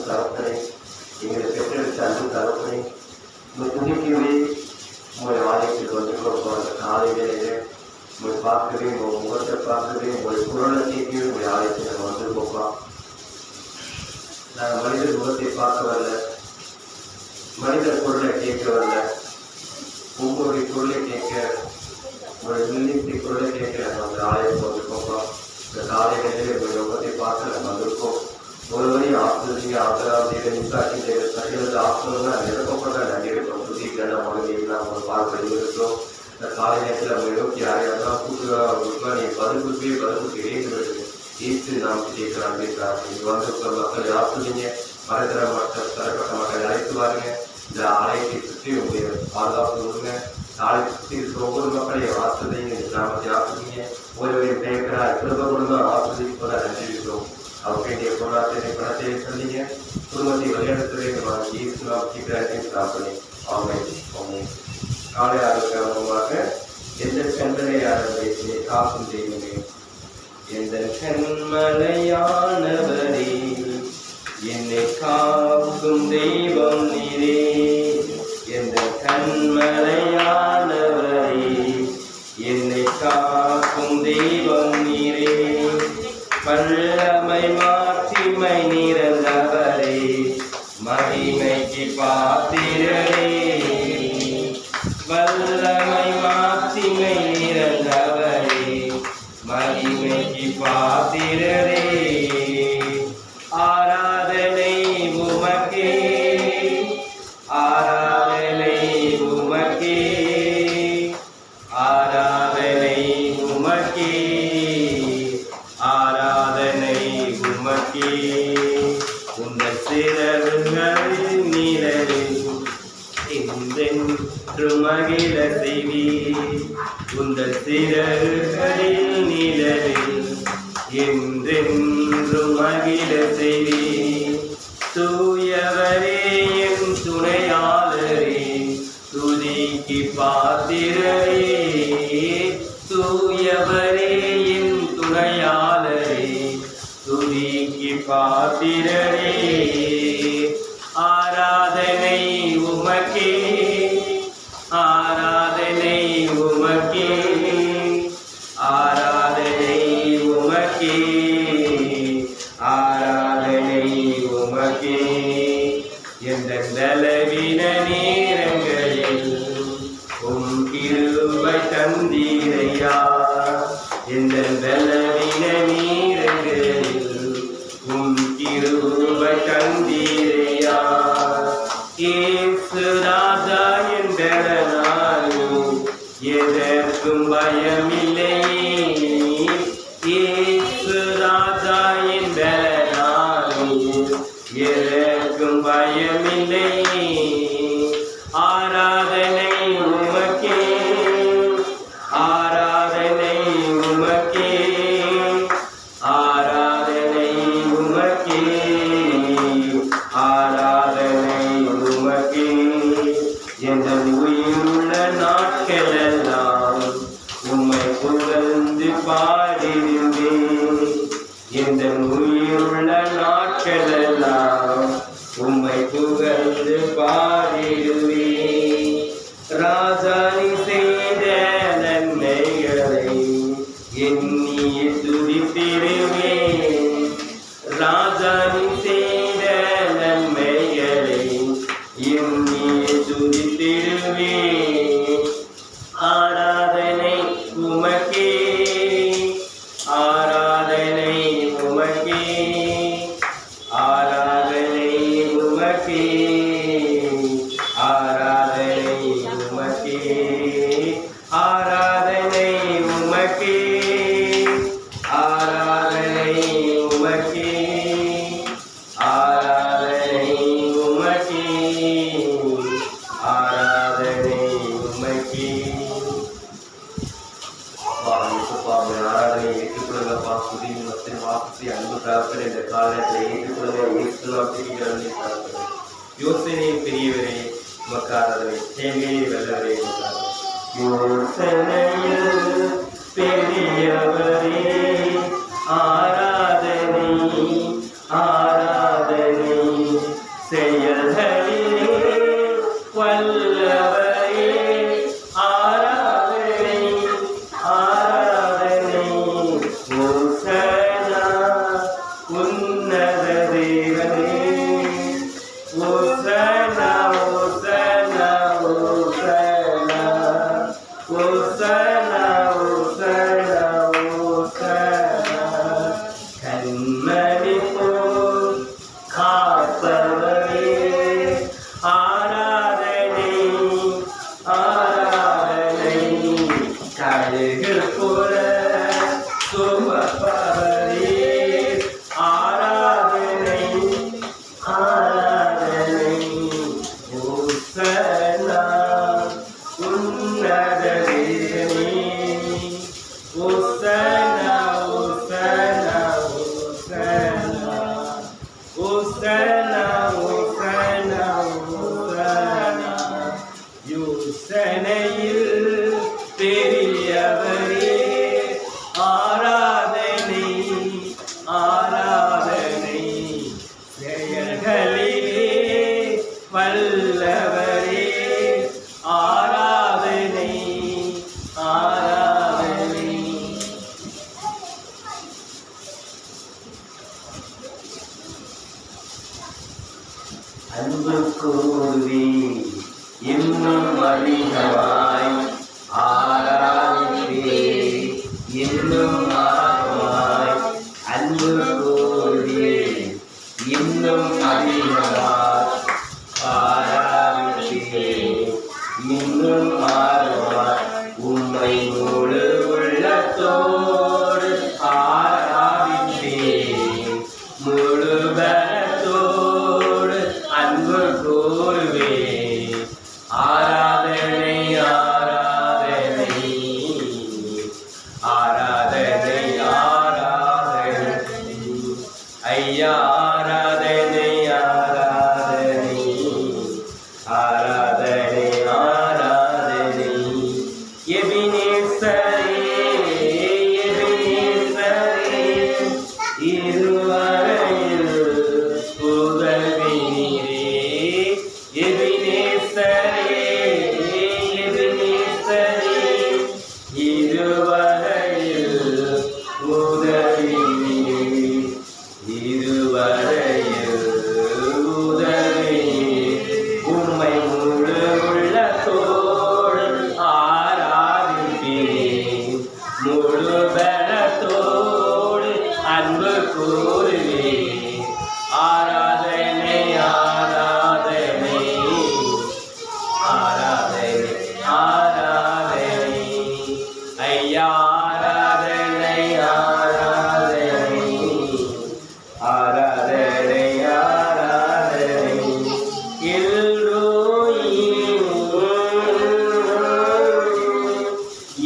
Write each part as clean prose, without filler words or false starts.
தகப்பனே, எங்களை பெற்றெடுத்த அன்பு தகப்பனே, உங்கள் துணிக்கவே உங்களுடைய ஆலயத்துக்கு வந்திருக்கோம். அந்த காலை வேலையில உங்களை பார்க்கவே, உங்கள் முகத்தை பார்க்கவே, உங்களுடைய குரலை கேட்கவே உங்களுடைய ஆலயத்தில் நாங்கள் வந்திருக்கோம்ப்பா. நாங்கள் மனிதர் முகத்தை பார்க்க வரல, மனிதர் குரலை கேட்க வரல, உங்களுடைய குரலை கேட்க, உங்களுடைய நிலையத்தை குரலை கேட்க நாங்கள் அந்த ஆலயத்துக்கு வந்திருக்கோம்ப்பா. இந்த காலை வேலையில உங்களுடைய முகத்தை பார்க்க நாங்கள் வந்திருக்கோம். ஒருவரையும் ஆசிரியர் ஆதரவாக நிசாட்சி சகிலத்தை ஆசிரியர் நிரப்பப்பட்ட நடிகர்களும் புதிய மொழியெல்லாம் அவங்க பார்க்க இருக்கிறோம். இந்த காலை நேரத்தில் அவங்க நோக்கி யாரையாதான் கூட்டுவா நீ பதில் கொடுக்க வேண்டும் ஈர்த்து நாம் கேட்கிறான் கேட்கிறாங்க. இங்கே வந்திருக்கிற மக்கள் ஆசிரியங்க மரத்திர மக்கள் தரப்பட்ட மக்கள் அழைத்து பாருங்க. இந்த ஆலயத்தை சுற்றி உங்களுடைய பாதுகாப்பு கொடுங்க. ஆலயத்தை சுற்றி இருக்கிற ஒவ்வொரு மக்களையும் ஆசிரியங்க கிராமத்தை ஆசிரியங்க. ஒருவரையும் பேக்கிறார் குடும்ப குடும்பம் ஆசிரியர் போல நன்றி இருக்கிறோம். அவங்க வேண்டிய பொருளாதார பணத்தை சொன்னீங்க. குடும்பத்தை விளையாடுத்துறை அவங்க காலை ஆரோக்கியமாக எந்த கண்மலை ஆரம்பித்து காக்கும் தெய்வமே, எந்த கண்மலையானவரே, என்னை காக்கும் தெய்வம் நீரே. எந்த கண்மலையானவரே, என்னை காக்கும் தெய்வம் நீரே. வல்லமை மாட்சிமை நிறைந்தவரே, மகிமைக்கு பாத்திரரே. வல்லமை மாட்சிமை நிறைந்தவரே, மகிமைக்கு பாத்திரரே. ஆராதனை உமக்கே, ஆராதனை உமக்கே, ஆராதனை உமக்கே, ஆராதனை உமக்கே. உங்கள் சிறகுகளில் நிழலில் என்றென்று மகிழ செய்வீர். உங்கள் சிறகுகளில் நிழலில் என்றென்று மகிழ செய்வீர். தூயவரே என் துணையாளரே, துதிக்கு பாத்திரரே. தூயவரே என் துணையாளரே, துதிக்கு பாத்திரரே. ஆராதனை உமக்கே, ஆராதனை உமக்கே, ஆராதனை உமக்கே, ஆராதனை உமக்கே. எந்த பலவீன நேரங்களில் உம் கிருபை தந்தீரையா. எந்த பலவீன நேரங்களில் உம் கிருபை தந்தீரையா. இயேசு ராஜா என்றனாலும் எதற்கும் பயமில்லையே. இயேசு ராஜா என்றனாலும் எதற்கும் பயமில்லையே. ஆராதனை உமக்கே, ஆராதனை உமக்கே, ஆராதனை உமக்கே, ஆராதனை உமக்கே. எந்த உயிருள்ள நாட்களெல்லாம் உம்மை புகழ்ந்து பாடிடுவேன். எந்த உயிருள்ள நாட்களெல்லாம் உம்மை புகழ்ந்து பாடிடுவேன். ராஜானி செய்த நன்மைகளை எண்ணிய துதித்திடுவேன். ராஜானி செய்த நன்மைகளை எண்ணிய துதித்திடுவேன். ஆராதனை உமக்கே, ஆராதனை உமக்கே, ஆராதனை உமக்கே, ஆராதனை உமக்கே, ஆராதனை உமக்கே, ஆராதனை உமக்கே, ஆராதனை உமக்கே, ஆராதனை உமக்கே. ஆராதனை ஏற்றுக்கொள்ளுங்கப்பா. புதிய வாசி அன்பு தகப்பன் இந்த காலத்தில் ஏற்றுக்கொள்ளுங்க. யோசனை பெரியவரே உமக்கு ஆராதனை, தேவையை வெல்லவரே யோசனையில் பெரியவரே ஆராதனை, ஆராதனை, அன்பு கூறுவே இன்னும் அதிகமாய் ஆராதிப்பே இன்னும் ஆர்வமாய் அன்பு கூறுவே இன்னும் அதிகமாய் ஆராதிப்பே இன்னும் ஆர்வமாய் உம்மை முழு உள்ளத்தோடு ஆராதிப்பே முழு பலத்தோடு அன்பு கூறுவே ஆராதனை ஆராதனை ஆராதனை ஆராதனை ஐயா ஆராதனை ஆராதனை ஆராதனை ஆராதனை எபினேசரே எபினேசரே இருவரையில் உதவி நீரே எபினேசரே எபினேசரே இருவரையில் உதவி நீரே இருவரையில் உதவி உம்மை முழு உள்ளத்தோடு ஆராதிப்பேன் முழு பலத்தோடு அன்பு கூறுவேன் ஆராதனை ஆராதனை ஆராதனை ஆராதனை ஐயா ஆராதனை ஆராதனை ஆராதனை ஆராதனை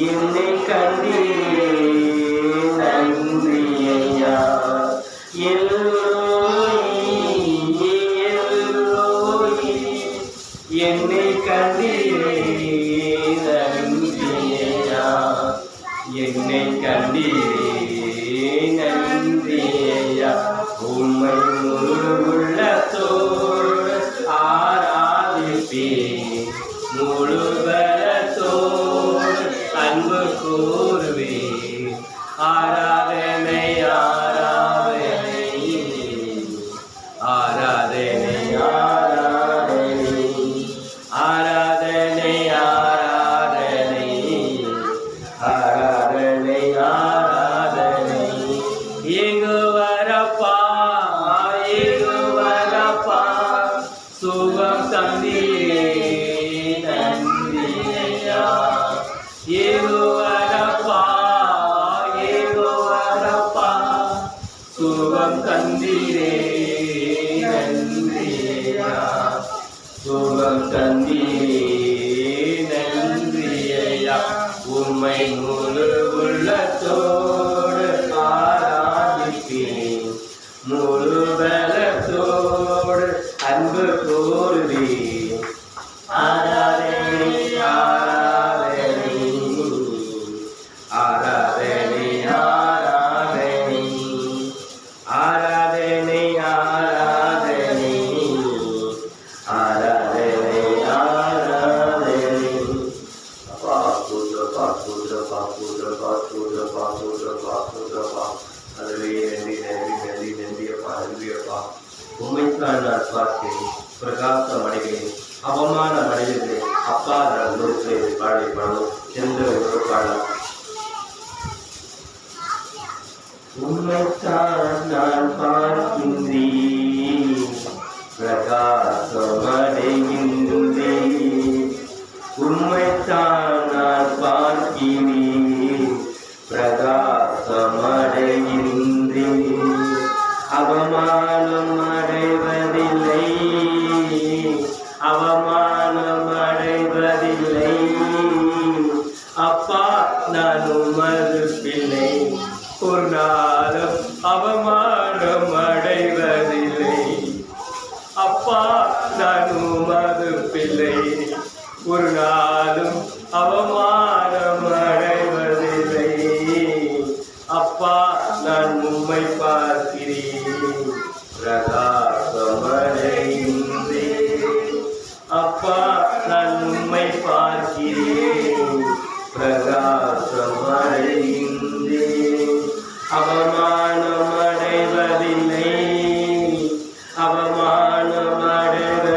என்னை கண்டீரே நன்றி ஐயா என்னை கண்டீரே நன்றி ஐயா என்னை கண்டீரே நன்றி ஐயா உம்மை முழு உள்ளத்தோடு ஆராதிப்பேன் முழு பலத்தோடு அன்பு கூறுவேன் ஆராதனை ஆராதனை ஆராதனை ஆராதனை ஆராதனை ஆராதனை ஆராதனை ஆராதனை ஏகுவரப்பா ஏகுவரப்பா சுகம் தந்தீரே நன்றி ஐயா ஏகுவரப்பா ஏகுவரப்பா சுகம் தந்தீரே நன்றி ஐயா சுகம் தந்தீரே நன்றி ஐயா உம்மை முழு உள்ளத்தோடு ஆராதிப்பேன் முழு பலத்தோடு அன்பு கூறுவேன் ஆராதனை ஆராதனை ஆராதனை ஆராதனை ஆராதனை ஆராதனை ஆராதனை ஆராதனை அப்பா கூடுறப்பா கூடுறப்பா கூடுறப்பா கூடுறப்பா கூடுறப்பா கூடுறப்பா அதுவே நன்றி நன்றி நன்றி நன்றியப்பா நன்றியப்பா உண்மைக்கான அர்ப்பாத்தை பிரகாசம் அடைகிறேன் அவமானம் அடைகிறேன் அப்பா நான் நோக்கை பாடப்படும் என்று பாடலாம் உண்மைத்தான் நான் பார்க்கின்றேன் பிரகாசம் அடைகின்றேன் உண்மைத்தான் நான் பார்க்கிறேன் பிரகாசம் அடைகின்றேன் அவமானம் அடைவதில்லை அவமானம் அடைவதில்லை அப்பா நான் உமது பிள்ளை ஒரு நாளும் அவமானம் அடைவதில்லை அப்பா நான் உமது பிள்ளை ஒரு நாளும் அவமானம் அடைவதில்லை அப்பா நான் உம்மை பார்க்கிறேன் பிரகாசம் அடைகின்றேன் அப்பா நான் உம்மை பார்க்கிறேன் பிரகாசம் அடைகின்றேன் அவமானம் அடைவதில்லை அவமானம் அடைவதில்லை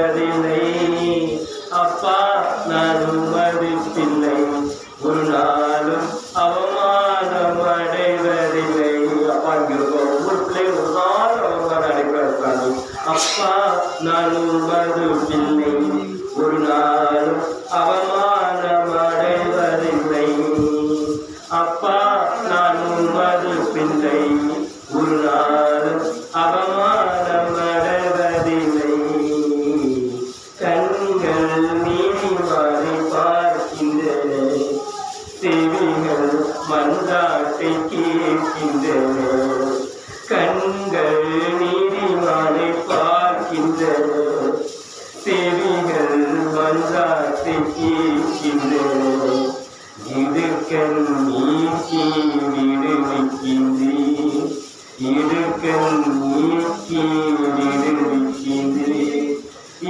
அப்பா நான் உமது பிள்ளை, ஒரு நாளும் அவமானம் அடைவதில்லை. அப்பா நான் உமது பிள்ளை, ஒரு நாளும் அவமானம் அடைவதில்லை. கண்கள் நீதிமானை பார்க்கின்றன, செவிகள் மன்றாட்டை கேட்கின்றன. கண்கள் நீதிமானை பார்க்கின்றன, செவிகள் மன்றாட்டை கேட்கின்றன. இடுக்கண் நீக்கி விடுவிக்கின்றேன், இடுக்கண் நீக்கி விடுவிக்கின்றேன்.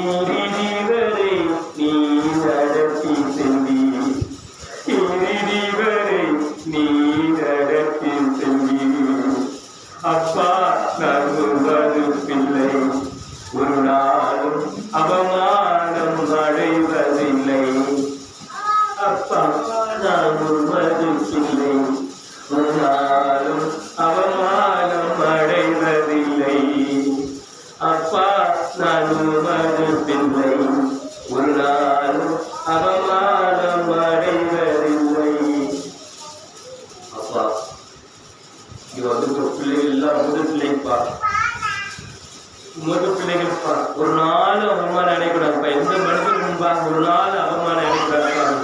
இறுதி வரை நீ நடத்தி சென்றீர், இறுதி வரை நீ நடத்தி சென்றீர். அப்பா நான் உமது பிள்ளை, ஒரு நாளும் அவமானம் அடைவதில்லை. அப்பா நான் உமது பிள்ளை, ஒரு நாளும் அவமானம் அடைவதில்லை. அப்பா நான் உமது பிள்ளை, ஒரு நாளும் அவமானம் அடைவதில்லை. அப்பா இது வந்து பிள்ளைகள் எல்லாம் உமது பிள்ளைப்பா, உமது பிள்ளைகள்ப்பா. ஒரு நாள் அவமானம் அடைக்கூடாதுப்பா, எந்த மனிதனுக்கு முன்பாக ஒரு நாள் அவமானம் அடைக்கூடாது.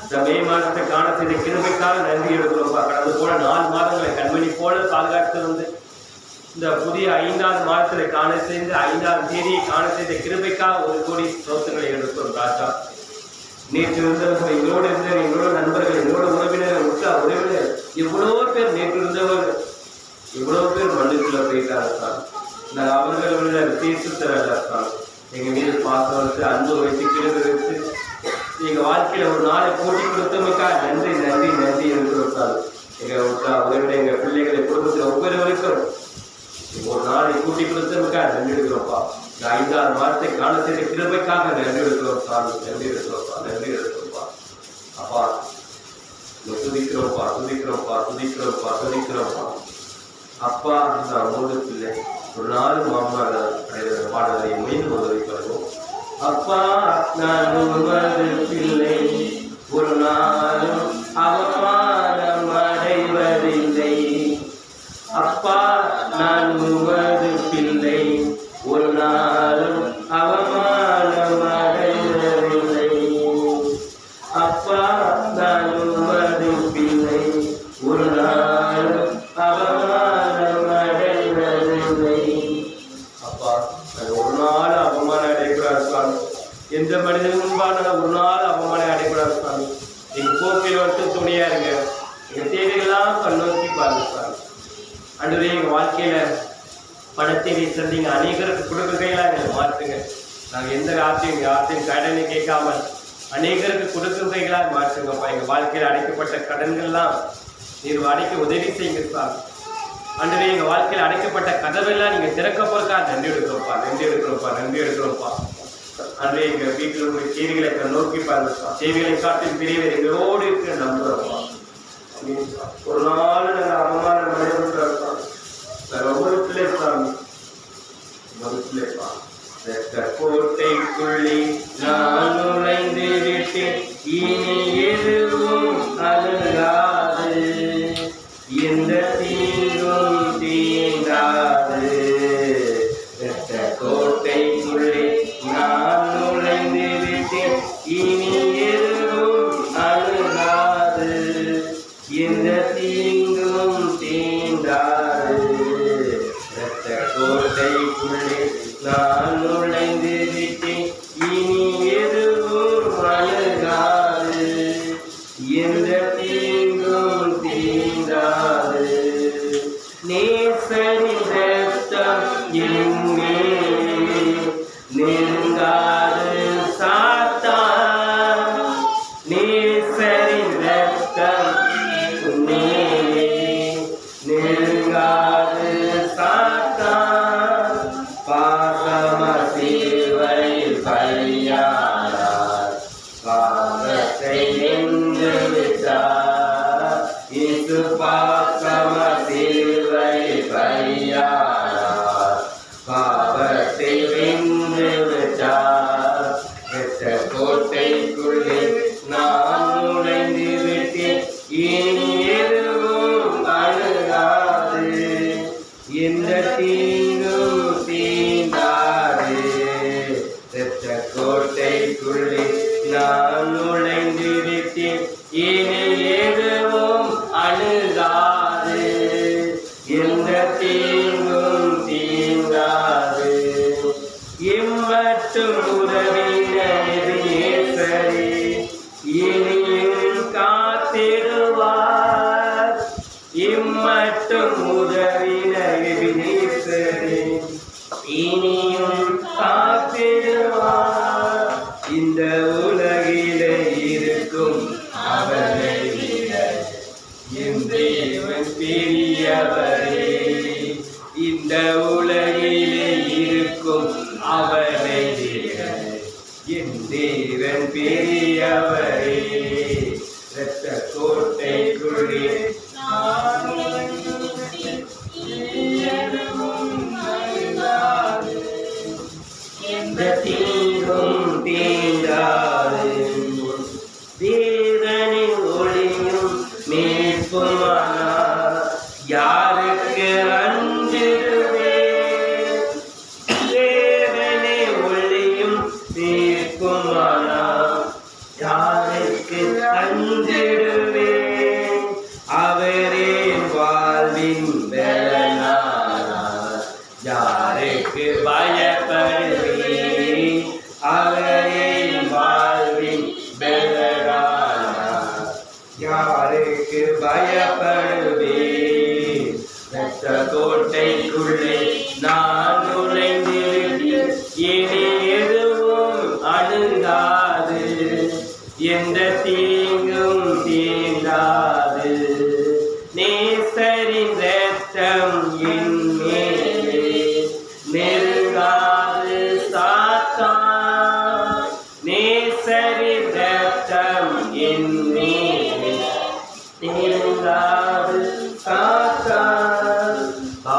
இந்த மே மாதத்தை காண செய்த கிருபைக்காக நன்றி எடுக்கிறோம்ப்பா. கடந்து போல 4 மாதங்களை கண்மணி போல பாதுகாத்து வந்து இந்த புதிய 5ஆவது மாதத்துல காண செய்து 5ஆம் தேதியை காண செய்த கிருபைக்காக 1 கோடி ஸ்தோத்திரங்களை எடுக்கிறோம் ராஜா. நேற்று இருந்தவர்கள், எங்களோடு இருந்தவர், எங்களோட நண்பர்கள், எங்களோட உறவினர், உறவினர் எவ்வளோ பேர் நேற்று இருந்தவர், எவ்வளோ பேர் மண்ணுக்குள்ள போயிட்டாங்க. நான் அவர்களோட விசேஷத்தில் இருக்காங்க. எங்க மீது பாசம் வச்சு, அன்பு வைத்து, கிழமை வைத்து எங்க வாழ்க்கையில ஒரு நாளை போட்டி கொடுத்தவங்களுக்கா நன்றி நன்றி நன்றி இருக்கிறோம். எங்க உறவினர், எங்க பிள்ளைகளை குடும்பத்தில் ஒவ்வொருவருக்கும் ஒரு நாளை கூட்டி கொடுத்தவங்களுக்கா நன்றி எடுக்கிறோம்ப்பா. இந்த 5ஆவது மாதத்தை காண செய்த கிருபைக்காக நன்றி எடுக்கிறோம் சாமி, நன்றி எடுக்கிறோம்ப்பா, நன்றி எடுக்கிறோம்ப்பா. அப்பா துதிக்கிறோம்ப்பா, துதிக்கிறோம்ப்பா, துதிக்கிறோம்ப்பா, துதிக்கிறோம்ப்பா. அப்பா நான் மூணு பிள்ளை, ஒரு நாள் மாமா பாடலை மீண்டும் உதவி பண்ணுவோம். அப்பா நான் உமது பிள்ளை, ஒரு நாளும் அவமானம் அடைவதில்லை. அப்பா நான் உமது பிள்ளை, ஒரு நாளும் அவமானம் அடைவதில்லை. அப்பா நான் உமது பிள்ளை, ஒரு நாளும் அவமானம் அடைவதில்லை. அப்பா ஒரு நாள் அவமானம் அடைக்கூடாது. எந்த மனிதனுக்கு முன்பான ஒரு நாள் அவமானம் அடைக்கூடாது சாமி. எங்க போக்கில் மட்டும் துணையா இருங்க, எங்க தேவைகள்லாம் கண்ணோக்கி பாருங்க. அன்றைய எங்க வாழ்க்கையில பணத்தை நீ தந்தீங்க, அநேகருக்கு கொடுக்குறீங்களா எங்களை மாற்றுங்க. நாங்கள் எந்த யார்த்தையும் கடனை கேட்காம அநேகருக்கு கொடுக்குறீங்களா மாற்றுங்கப்பா. எங்க வாழ்க்கையில் அடைக்கப்பட்ட கடன்கள்லாம் நீர் அடைக்க உதவி செய்யுங்க சார். அன்றைய எங்க வாழ்க்கையில் அடைக்கப்பட்ட கதவெல்லாம் நீங்க திறக்க போறக்கா நன்றி எடுக்கிறோம்ப்பா, நன்றி எடுக்கிறோம்ப்பா, நன்றி எடுக்கிறோம்ப்பா. அன்றைய எங்க வீட்டில் உள்ள செய்திகளை நோக்கி பாருங்கப்பா. செய்திகளை காட்டில் பெரியவர் எங்களோடு இருக்கிற நம்புறோம்ப்பா. ஒரு நாள் நாங்கள் அவமானம் அடைந்துட்டோம்ப்பா. ஒவ்வொரு பிள்ளைப்பாங்க, ஒரு பிள்ளைப்பா. கோட்டைக்குள்ளே நான் நுழைந்து விட்டேன், இனி எதுவும் அழுகாது, எந்த தீங்கும் தீண்டாது. கோட்டைக்குள்ளே நான் நுழைந்து விட்டேன், இனி எதுவும் அழுகாது, எந்த தீங்கும் தீண்டாது. கோட்டைக்குள்ளே நான் நுழைந்து விட்டேன், இனி எதுவும் அழுகாது, எந்த தீங்கும் தீண்டாது. நேசரின் ரத்தம் என்மேல் நெருங்காது சாத்தான், நேசரின் ரத்தம் மேலே நெருங்காது சாத்தான். பாசம சிலுவையில் பலியானார், பாவத்தை வென்று விட்டார். இயேசு பாசம சிலுவையில் பலியானார், இனியும் காத்திடுவார். இந்த உலகிலே இருக்கும் அவரை விட என் தேவன் பெரியவரே. இந்த உலகிலே இருக்கும் அவரை விட என் தேவன் பெரியவரே. இரத்த கோட்டைக்குள்ளே எந்த தீங்கும் தீண்டாது. தேவனை ஒளியும் மீட்புமானார் யாருக்கு அஞ்சிடுவேன். தேவனை ஒளியும் மீட்புமானார் யாருக்கு அஞ்சிடுவேன். அவரே வாழ்வின் பலனானார் யாருக்கு பயப்படுவேன். அவரே வாழ்வின் பலனானார் யாருக்கு பயப்படுவேன். இரத்த கோட்டைக்குள்ளே நான் நுழைந்திருக்கிறேன். இனி எதுவும் அணுகாது. எந்த தீங்கும் தீண்டாது. நேசரின் இரத்தம் என் மேலே நெருங்காது சாத்தான். நேசரின் இரத்தம் என் மேலே நெருங்காது சாத்தான்.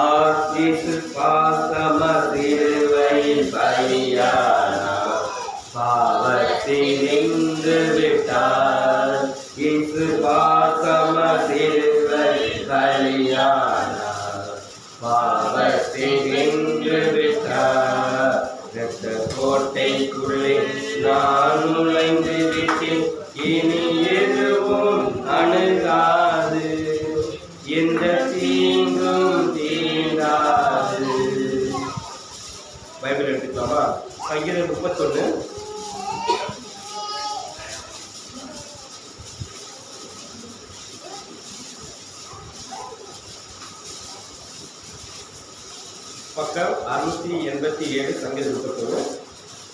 ஆசிசு பாசமதிருவையில் பலியானார் பாவத்தில் நின்று விட்டார். இசு பாசமதிருவையில் பலியானார் பாவத்தில் நின்று விட்டார். இரத்த கோட்டைக்குள்ளே நான் நுழைந்து விட்டேன். இனி எதுவும் அணுகாது. எந்த தீங்கும் தீண்டாது. பைபிள் எடுத்துக்கலாமா? சங்கீதம் 31 பக்கம் 687. சங்கீதம் 31.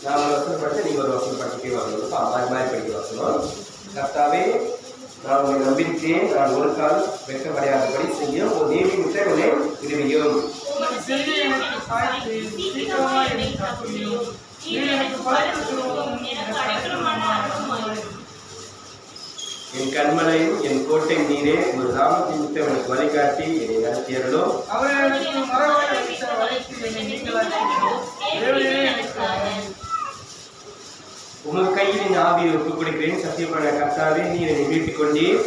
நான் ஒரு வசனம் படித்து நீங்கள் ஒரு வசனம் படிக்கவே வரணும். மாதிரி மாதிரி படிக்க வசனம். கர்த்தாவே, நான் உங்களை நம்பியிருக்கேன். நான் ஒரு கால் வெட்கமடையாதபடி செய்யும் ஒரு நீதி முட்டைகளை விடுவியும். என் கண்மலையும் என் கோட்டை நீரே, ஒரு நாமத்தின் முட்டை எனக்கு வழிகாட்டி என்னை நடத்தியர்களோ. உங்கள் கையில் என் ஆவியை ஒப்புக் கொடுக்கிறேன். சத்தியப்பட கர்த்தாவே, நீர் என்னை மீட்டுக் கொண்டீர்.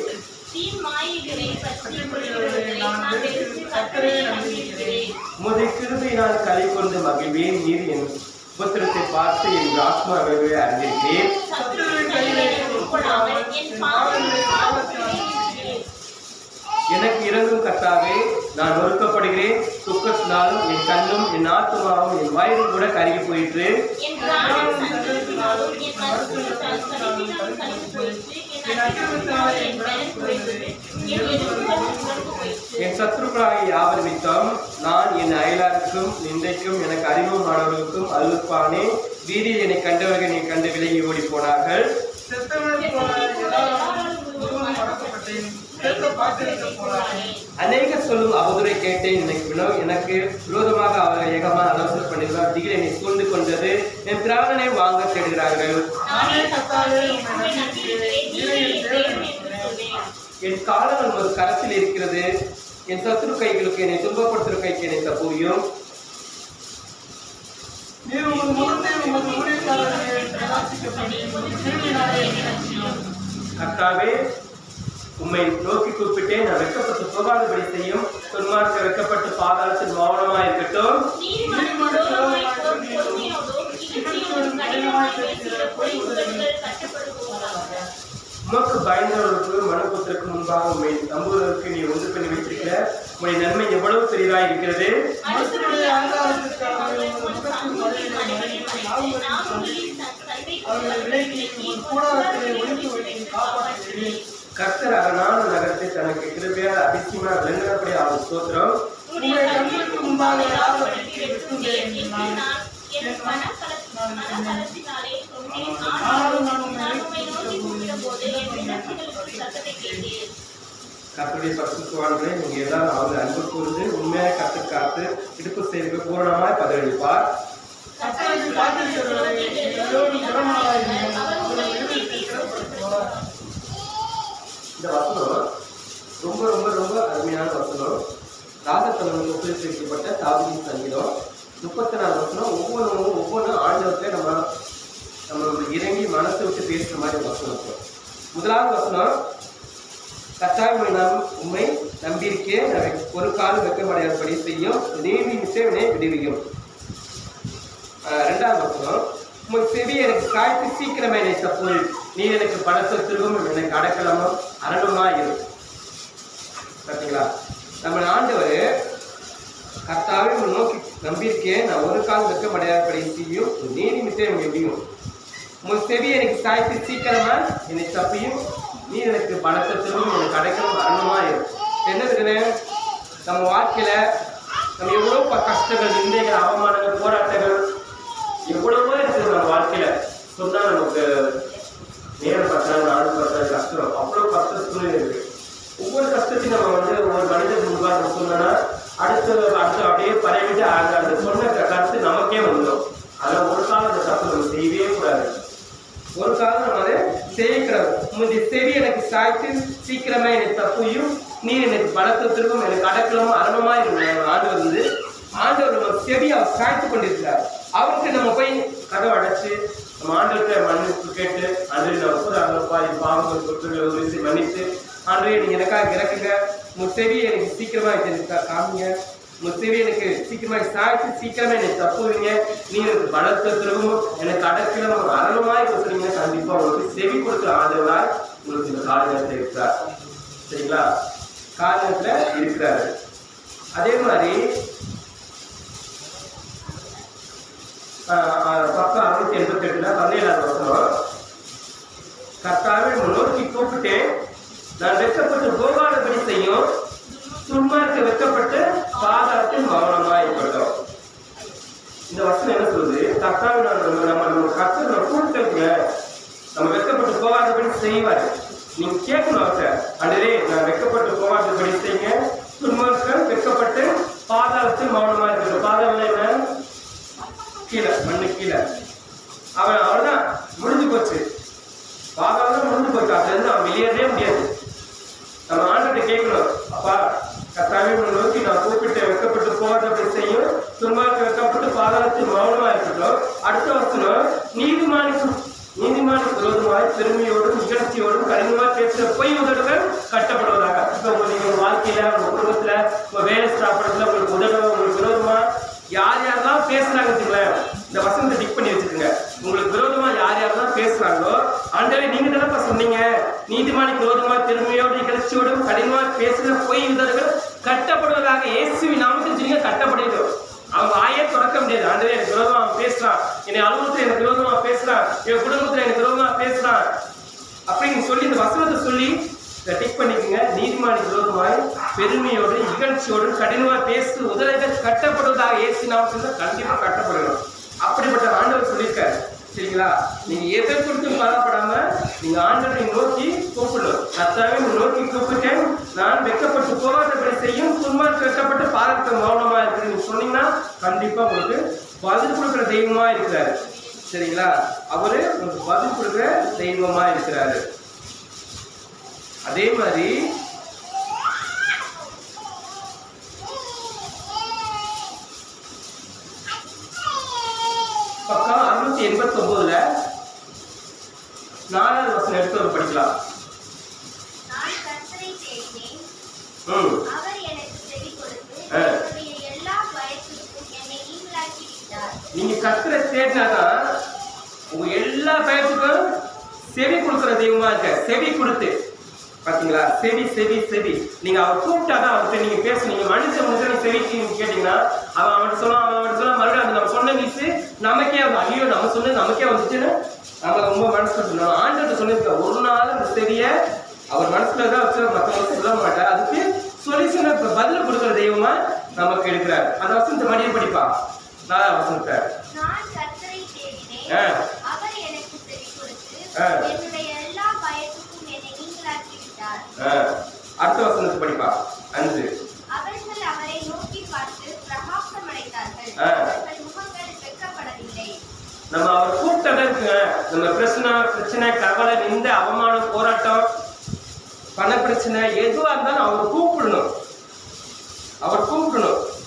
உமது கிருபையினால் களை கொண்டு மகிழ்வேன். நீர் என் உபத்திரத்தை பார்த்து என் ஆத்மாவை அறிந்திருக்கிறேன். எனக்கு இறங்கும் கர்த்தாவே, நான் நொறுக்கப்படுகிறேன். துக்கத்தினாலும் என் கண்ணும் என் ஆத்மாவும் என் வயிறும் கூட கருகி போயிற்று. என் சத்துருக்களாகிய யாவர் நிமித்தம் நான் என் அயலாருக்கும் நிந்தைக்கும் எனக்கு அறிமுகமானவர்களுக்கும் அழுப்பானே. வீதியில் என்னை கண்டவர்கள் என்னை கண்டு விலகி ஓடி போனார்கள். அநேக சொல்லும் அவதூறை கேட்டேன். எனக்கு விரோதமாக அவர்கள் ஏகமாக ஆலோசனை பண்ணிருந்தார். திகில் என்னை சூழ்ந்து கொண்டது. என் பிராணனை வாங்க தேடுகிறார்கள். என் காலங்கள் ஒரு கரத்தில் இருக்கிறது. என் சத்துரு கைகளுக்கு என்னை துன்பப்படுத்துற கைக்கு என்னை தப்புவியும். கர்த்தாவே, உம்மை நோக்கி கூப்பிட்டேன். நான் வெட்கப்பட்டு போகாதபடி செய்யும். துன்மார்க்க வெட்கப்பட்டு பாதாளத்தில் மௌனமாக இருக்கட்டும். உமக்கு பயந்தவர்களுக்கு மனுபுத்திற்கு முன்பாக உண்மை நம்புவதற்கு நீ ஒன்று பண்ணி வைத்திருக்கிற உடைய நன்மை எவ்வளவு பெரிதாக இருக்கிறது. கர்த்தர் அரணான நகரத்தை தனக்கு கிருபையால் அதிசயமாக விளங்கினபடி அவர் ஸ்தோத்திரம். கர்த்தருடைய பரிசுத்தவான்களே, நீங்க எல்லாரும் அவங்க அன்பு கூர்ந்து உண்மையாக கற்று காத்து இடுப்பு செய்து பூரணமாய் பதிலளிப்பார். இந்த வசனம் ரொம்ப ரொம்ப ரொம்ப அருமையான வசனம். ராஜத்தலைவனுக்கு ஒப்புவிக்கப்பட்ட தாவீதின் சங்கீதம் 34 வசனம். ஒவ்வொன்றும் ஆண்டவர்கிட்ட நம்ம இறங்கி மனசை விட்டு பேசுற மாதிரி வசனம். முதலாவது வசனம், கர்த்தாவே உம்மை நம்பியிருக்கே, ஒரு காலம் வெட்கமடையாதபடி செய்யும், நீதி நிச்சயமே விடுவியும். இரண்டாவது வசனம், உங்கள் செவி எனக்கு காய்த்து சீக்கிரமே என்னை தப்பு, நீ எனக்கு பணத்தை திரும்பவும் எனக்கு அடக்கலமும் அரணுமா இரு. பார்த்தீங்களா, நம்ம ஆண்டவர் கர்த்தாவே நோக்கி நம்பியிருக்கேன், நான் ஒரு காலம் வெட்கமடையாதபடி செய்யும், நீதி நிச்சயம் விடுவியும். உங்கள் செவி எனக்கு சாய்த்து சீக்கிரமா என்னை தப்பியும், நீ எனக்கு பணத்தை திரும்பவும் எனக்கு அடைக்கணும் அரணுமா இரு. என்ன இருக்குன்னு, நம்ம வாழ்க்கையில நம்ம எவ்வளவு கஷ்டங்கள், நிந்தைகள், அவமானங்கள், போராட்டங்கள் எவ்வளவோ இருக்குது நம்ம வாழ்க்கையில. சொன்னா நமக்கு நேரம் பார்த்தாலும் நாடு பார்த்தாலும் கஷ்டம், அவ்வளவு கஷ்ட சூழ்நிலை இருக்கு. ஒவ்வொரு கஷ்டத்தையும் நம்ம ஒரு மனிதன் முன்பாக சொன்னோம்னா அடுத்து அப்படியே பரவிட்டு அந்த சொன்ன கருத்து நமக்கே வந்துடும். அதனால ஒரு காலம் அந்த தப்பு நம்ம செய்யவே கூடாது. ஒரு காலம் நம்ம அதை செய்யக்கூடாது. உங்களுடைய செவி எனக்கு சாய்த்து சீக்கிரமே எனக்கு தப்பையும், நீ எனக்கு பலத்திற்கும் எனக்கு அடக்கலமும் அரணமா ஆண்டவர் ஆண்டவர் நம்ம செவி அவர் சாய்த்து கொண்டிருக்கிறார். அவருக்கு நம்ம போய் கதவை அடைச்சு நம்ம ஆண்டவர்கிட்ட மன்னிப்பு கேட்டு, அன்று நம்ம பாவங்கள் குற்றங்களை மன்னித்து, ஆண்டவரே நீங்க எனக்காக இறக்குங்க, உங்க செவியை எனக்கு சீக்கிரமா காமிங்க, உங்க செவி எனக்கு சீக்கிரமா சாய்த்து சீக்கிரமா எனக்கு தப்புவீங்க, நீ எனக்கு பலத்திற்கும் எனக்கு அடக்கலும் அரணமாய் சொன்னீங்க. கண்டிப்பா உங்களுக்கு செவி கொடுக்குற ஆண்டவராய் உங்களுக்கு இந்த காலகட்டத்தில் இருக்கிறார். சரிங்களா, காலகட்டத்துல இருக்கிறாரு. அதே மாதிரி பக்கம் 688 17வது வசனம், கர்த்தாவே நோக்கி கூப்பிட்டேன், நான் வெட்கப்பட்டு போகாதபடி செய்யும், துன்மார்க்க வெட்கப்பட்டு பாதாளத்தில் மௌனமாய் இருக்கட்டும். இந்த வசனம் என்ன சொல்லுது, கர்த்தாவே நம்ம கர்த்தர் நம்ம கூப்பிட்டேங்க, நம்ம வெட்கப்பட்டு போகாதபடி செய்வாரு. நீங்க கேட்கணும் அவர்கிட்ட, அன்றே நான் வெட்கப்பட்டு போகாதபடி செய்யுங்க, துன்மார்க்க வெட்கப்பட்டு பாதாளத்தில் மௌனமா இருக்கட்டும். பாதாளம் என்ன? கீழே, மண்ணு கீழே. அவர்தான் முடிஞ்சு போச்சு, பாதாளம் முடிஞ்சு போச்சு. அதுல இருந்து அவன் வெளியேறவே முடியாது. நம்ம ஆண்டுகிட்ட கேட்கணும், அப்பா கர்த்தாவே நோக்கி நான் கூப்பிட்டு வெட்கப்பட்டு போகாதபடி செய்யும், துன்மார்க்க வெட்கப்பட்டு பாதாளத்தில் மௌனமா இருக்கட்டும். அடுத்த வசனம், நீதிமானுக்கு விரோதமாய் பெருமையோடும் நிகழ்ச்சியோடும் கடினமாக பேசுகிற பொய் உதடுகள் கட்டப்படுவதாக. இப்போ நீங்க உங்க வாழ்க்கையில, உங்க குடும்பத்துல, உங்க வேலை ஸ்தாபனத்துல உங்களுக்கு உங்களுக்கு விரோதமா யார் யாரெல்லாம் பேசுறாங்க, இந்த வசனத்தை டிக் பண்ணி வச்சுக்கோங்க. உங்களுக்கு விரோதமா யார் யாரெல்லாம் பேசுறாங்களோ, ஆண்டவரே நீங்க தானப்பா சொன்னீங்க, நீதிமானுக்கு விரோதமா பெருமையோடு நிகழ்ச்சியோடும் கடினமாக பேசுகிற பொய் உதடுகள் கட்டப்படுவதாக. இயேசுவின் நாமத்தில் சொன்னீங்க, கட்டப்படுகிறோம். அவங்க வாயே தொடக்க முடியாது. ஆண்டவரே எனக்கு விரோதமா அவன் பேசுறான், என்னை அலுவலகத்துல எனக்கு விரோதமா பேசுறான், என் குடும்பத்துல எனக்கு விரோதமா பேசுறான் அப்படின்னு சொல்லி இந்த வசனத்தை சொல்லி டிக் பண்ணிக்கோங்க. நீதிமானுக்கு விரோதமாய் பெருமையோடு இகழ்ச்சியோடு கடினமாக பேசு உதடுகள் கட்டப்படுவதாக இயேசு நாமத்தில் கண்டிப்பா கட்டப்படணும். அப்படிப்பட்ட ஆண்டவர் சொல்லியிருக்காரு. சரிங்களா, நீங்க எதை குறித்தும் கவலைப்படாம நீங்க ஆண்டவரை நோக்கி கூப்பிடணும். கர்த்தாவே நோக்கி கூப்பிட்டேன், நான் வெட்கப்பட்டு போகாதபடி செய்யும், துன்மார்க்க வெட்கப்பட்டு பாதத்தை மௌனமா இருக்குன்னு சொன்னீங்கன்னா கண்டிப்பா உங்களுக்கு பதில் கொடுக்குற தெய்வமா இருக்கிறாரு. சரிங்களா, அவரு உங்களுக்கு பதில் கொடுக்குற தெய்வமா இருக்கிறாரு. அதே மாதிரி பக்கம் 689 4வது வசனம் எடுத்து படிக்கலாம். நீங்க கர்த்தரை தேடினாதான் உங்க எல்லா பயத்துக்கும் செவி கொடுக்கிற தெய்வமா இருக்க. செவி கொடுத்து பாத்தீங்களா, செவி செவி செவி. நீங்க அவர் கூப்பிட்டாதான் அவர்கிட்ட நீங்க பேசுனீங்க. மனுஷன் முதல் செவிக்கு கேட்டீங்கன்னா அவன் சொன்னா மறுபடியும் அது நம்ம சொன்ன நியூஸ் நமக்கே வந்து ஐயோ நம்ம சொன்னது நமக்கே வந்துச்சுன்னு நம்ம ரொம்ப மனசு சொல்லணும். ஆண்டவர்கிட்ட சொல்லியிருக்க ஒரு நாள் அந்த செவிய அவர் மனசுலதான் வச்சு மற்றவங்க சொல்ல மாட்டார். அதுக்கு சொல்யூஷனை பதில் கொடுக்கிற தெய்வமா நமக்கு இருக்கிறார். அந்த வசனத்தை மறுபடியும் படிப்பா. 4ஆம் வசனத்தை அடுத்த வசனத்தை படிப்பா. 5 நம்ம அவர் கூப்பிட்டதற்கு நம்ம பிரச்சனை கவலை நிந்த அவமானம் போராட்டம் பண பிரச்சனை எதுவா இருந்தாலும் அவர் கூப்பிடணும்.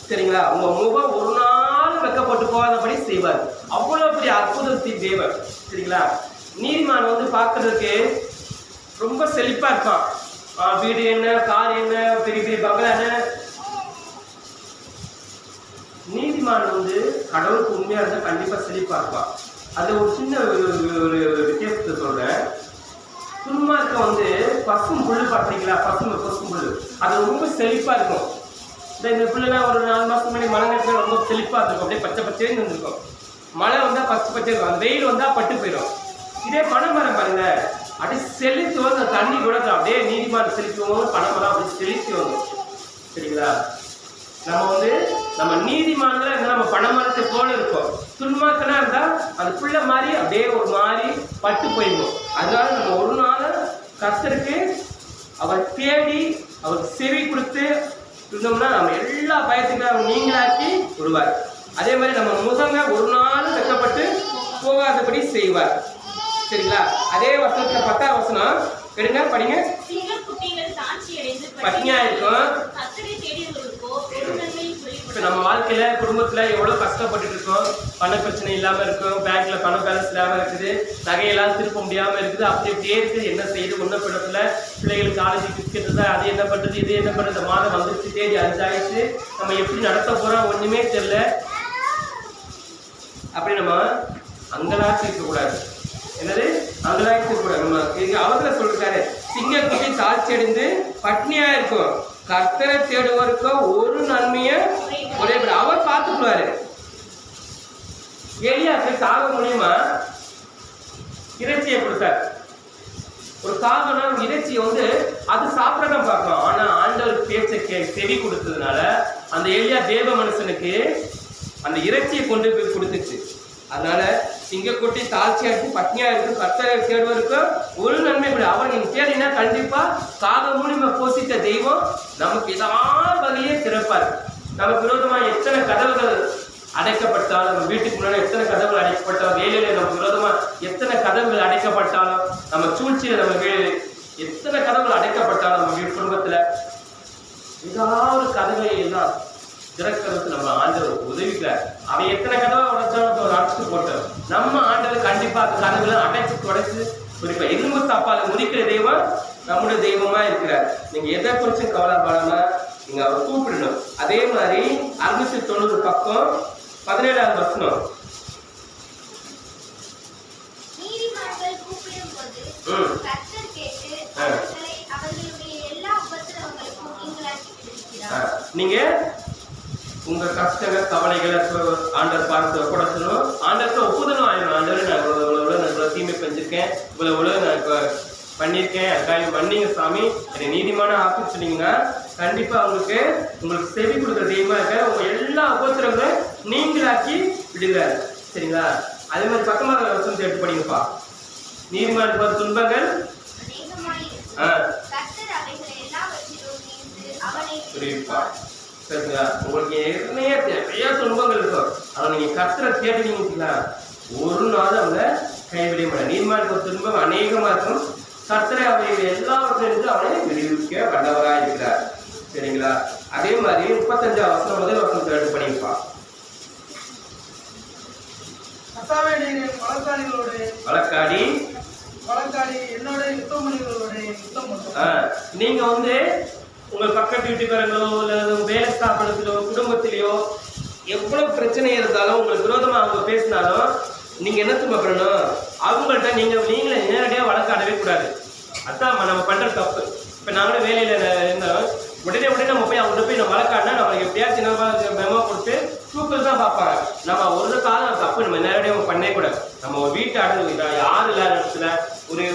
சரிங்களா? உங்க முகம் ஒரு நாள் வெக்கப்பட்டு போகாதபடி செய்வார். அவ்வளவு பெரிய அற்புதத்தின் தேவன். சரிங்களா? நீதிமான் பார்க்கறதுக்கு ரொம்ப செழிப்பா இருப்பான். வீடு என்ன, கார் என்ன, பெரிய பெரிய பங்களா என்ன. நீதிமான் கடவுளுக்கு உண்மையா இருந்தா கண்டிப்பா செழிப்பா இருப்பான். அது ஒரு சின்ன ஒரு வித்தியாசத்தை சொல்றேன். துன்மார்க்க பசும் புல்லு பார்த்தீங்களா? பசும் புல்லு அது ரொம்ப செழிப்பா இருக்கும். இந்த புல்லுலாம் ஒரு 4 மாசம் முன்னாடி மழை நேரத்தில் ரொம்ப செழிப்பா இருக்கும். அப்படியே பச்சை பச்சைன்னு இருந்திருக்கும். மழை பச்சை பச்சை இருக்கும். வெயில் பட்டு போயிடும். இதே பனைமரம் பாருங்க, அப்படியே செழித்து அந்த தண்ணி கூட அப்படியே நீதிமான் செழிக்கும். பனைமரம் அப்படி செழித்து வரும். சரிங்களா? நம்ம நீதிமான்ல நம்ம பனைமரத்தை போல இருக்கோம். துன்மார்க்கனா இருந்தா அது புள்ள மாதிரி அப்படியே ஒரு மாதிரி பட்டு போயிடும். அதனால நம்ம ஒரு நாள் கர்த்தருக்கு அவர் தேடி அவருக்கு செவி கொடுத்து இருந்தோம்னா நம்ம எல்லா பயத்துக்கும் அவர் நீங்களாக்கி விடுவார். அதே மாதிரி நம்ம முகங்க ஒரு நாள் வெக்கப்பட்டு போகாதபடி செய்வார். சரிங்களா? அதே வசனத்துல 10ஆம் வசனம் எடுங்க, படிங்க. பட்டினியா இருக்கும். நம்ம வாழ்க்கையில குடும்பத்துல எவ்வளவு கஷ்டப்பட்டு இருக்கோம். பண பிரச்சனை இல்லாம இருக்கும். பேங்க்ல பண பேலன்ஸ் இல்லாம இருக்குது. நகையெல்லாம் திருப்ப முடியாம இருக்குது. அப்படி அப்படியே இருக்குது. என்ன செய்யுது ஒன்றும் படத்துல பிள்ளைகளுக்கு காலேஜ் பிஸ்கெட் அது என்ன பண்றது, இது என்ன பண்றது, மாதம் வந்துருச்சு, தேதி 5 ஆயிடுச்சு, நம்ம எப்படி நடத்த போறோம் ஒண்ணுமே தெரியல. அப்படி நம்ம அங்கலாச்சு இருக்கக்கூடாது. என்னது? அங்கலாச்சு இருக்கக்கூடாது. நம்ம அவர்களை சொல்றாரு, சிங்கக்குட்டி தாழ்ச்சி அடைந்து பட்னியா இருக்கும். கர்த்தரை தேடுவதற்கு ஒரு நன்மைய ஒரே அவர் பார்த்துக்குவாரு. எலியாக்கு சாக முடியுமா? இறைச்சியை கொடுத்தார். ஒரு காகம் இறைச்சி அது சாப்பிடதான் பார்க்கணும். ஆனா ஆண்டவர் பேச்சை செவி கொடுத்ததுனால அந்த எலியா தேவ மனுஷனுக்கு அந்த இறைச்சியை கொண்டு போய் கொடுத்துச்சு. அதனால சிங்கக்குட்டி தாழ்ச்சியா இருக்கு, பட்னியா இருக்கு, கர்த்தரை தேடுவதற்கு ஒரு நன்மை கூட. அவர் நீங்க தேடினா கண்டிப்பா காக மூலியமா போசித்த தெய்வம் நமக்கு ஏதாவது வகையே திறப்பார். நமக்கு விரோதமா எத்தனை கதவுகள் அடைக்கப்பட்டாலும், நம்ம வீட்டுக்கு முன்னாடி எத்தனை கதவுகள் அடைக்கப்பட்டாலும், வேலையில நமக்கு விரோதமா எத்தனை கதவுகள் அடைக்கப்பட்டாலும், நம்ம சூழ்ச்சியில நம்ம எத்தனை கதவுகள் அடைக்கப்பட்டாலும், நம்ம வீட்டு குடும்பத்துல ஏதாவது கதவை எல்லாம் திறக்கிறது நம்ம ஆண்டவர் உதவிக்கிறார். அவன் எத்தனை கதவை உடைச்சாலும் அடைச்சு போட்டோம். நம்ம ஆண்டவர் கண்டிப்பா அந்த கதவுகளை அடைச்சு தொடச்சு குறிப்பா எலும்பு தாப்பால முடிக்கிற தெய்வம் நம்முடைய தெய்வமா இருக்கிறார். நீங்க எதை குறிச்சும் கவலைப்படாம நீங்க அவர் கூப்பிடணும். அதே மாதிரி 690 பக்கம் 17ஆம் வசனம். நீங்க உங்க கஷ்டங்கள் கவலைகளை ஆண்டர் பார்த்து ஒப்படைச்சணும். ஆண்டருக்கு ஒப்புதலும் ஆயிடும். ஆண்டர் நான் இவ்வளவு தீமை செஞ்சிருக்கேன், இவ்வளவு நான் பண்ணியிருக்கேன், அதுக்காக மன்னிங்க சாமி, என்னை நீதிமான ஆக்கி சொன்னீங்கன்னா கண்டிப்பா உங்களுக்கு செவி கொடுக்குற தெய்வமா இருக்க உங்க எல்லா உபத்திரங்களும் நீங்களாக்கி விடுகிறார். சரிங்களா? அதே மாதிரி 19ஆம் வசனத்தை எடுத்து படிங்கப்பா. நீதிமான துன்பங்கள் சரிங்களா? உங்களுக்கு நிறைய துன்பங்கள் இருக்கும். ஆனா நீங்க கர்த்தரை தேடுனீங்கன்னா ஒரு நாள் அவங்க கைவிட மாட்டாங்க. நீதிமான துன்பம் அநேகமா இருக்கும். கர்த்தரை அவைகள் எல்லாவற்றிலிருந்து அவனை விடுவிக்க வல்லவராக இருக்கிறார். சரிங்களா? அதே மாதிரி 35ஆம் வசனம் முதல் வசனத்தை எடுத்து படிப்பா. வழக்காடி என்னோட யுத்தம் நீங்க உங்க பக்கத்து வீட்டுக்காரங்களோ இல்ல வேலை ஸ்தாபனத்திலோ குடும்பத்திலேயோ எவ்வளவு பிரச்சனை இருந்தாலும் உங்களுக்கு விரோதமா அவங்க பேசினாலும் நீங்க என்ன பண்ணணும்? அவங்கள்ட்ட நீங்களே நேரடியா வழக்காடவே கூடாது. அதான் நம்ம பண்ற தப்பு. இப்ப நாங்களும் வேலையில இருந்தாலும் உடனே நம்ம போய் அவங்கள்ட்ட போய் நம்ம வழக்காடினா நம்மளுக்கு எப்படியாச்சும் நம்ம மெமோ கொடுத்து தூக்கல் தான் பார்ப்பாங்க. நம்ம ஒரு காலம் தப்பு நம்ம நேரடியாக பண்ணவே கூடாது. நம்ம ஒரு வீட்டை யாரும் இல்லாத இடத்துல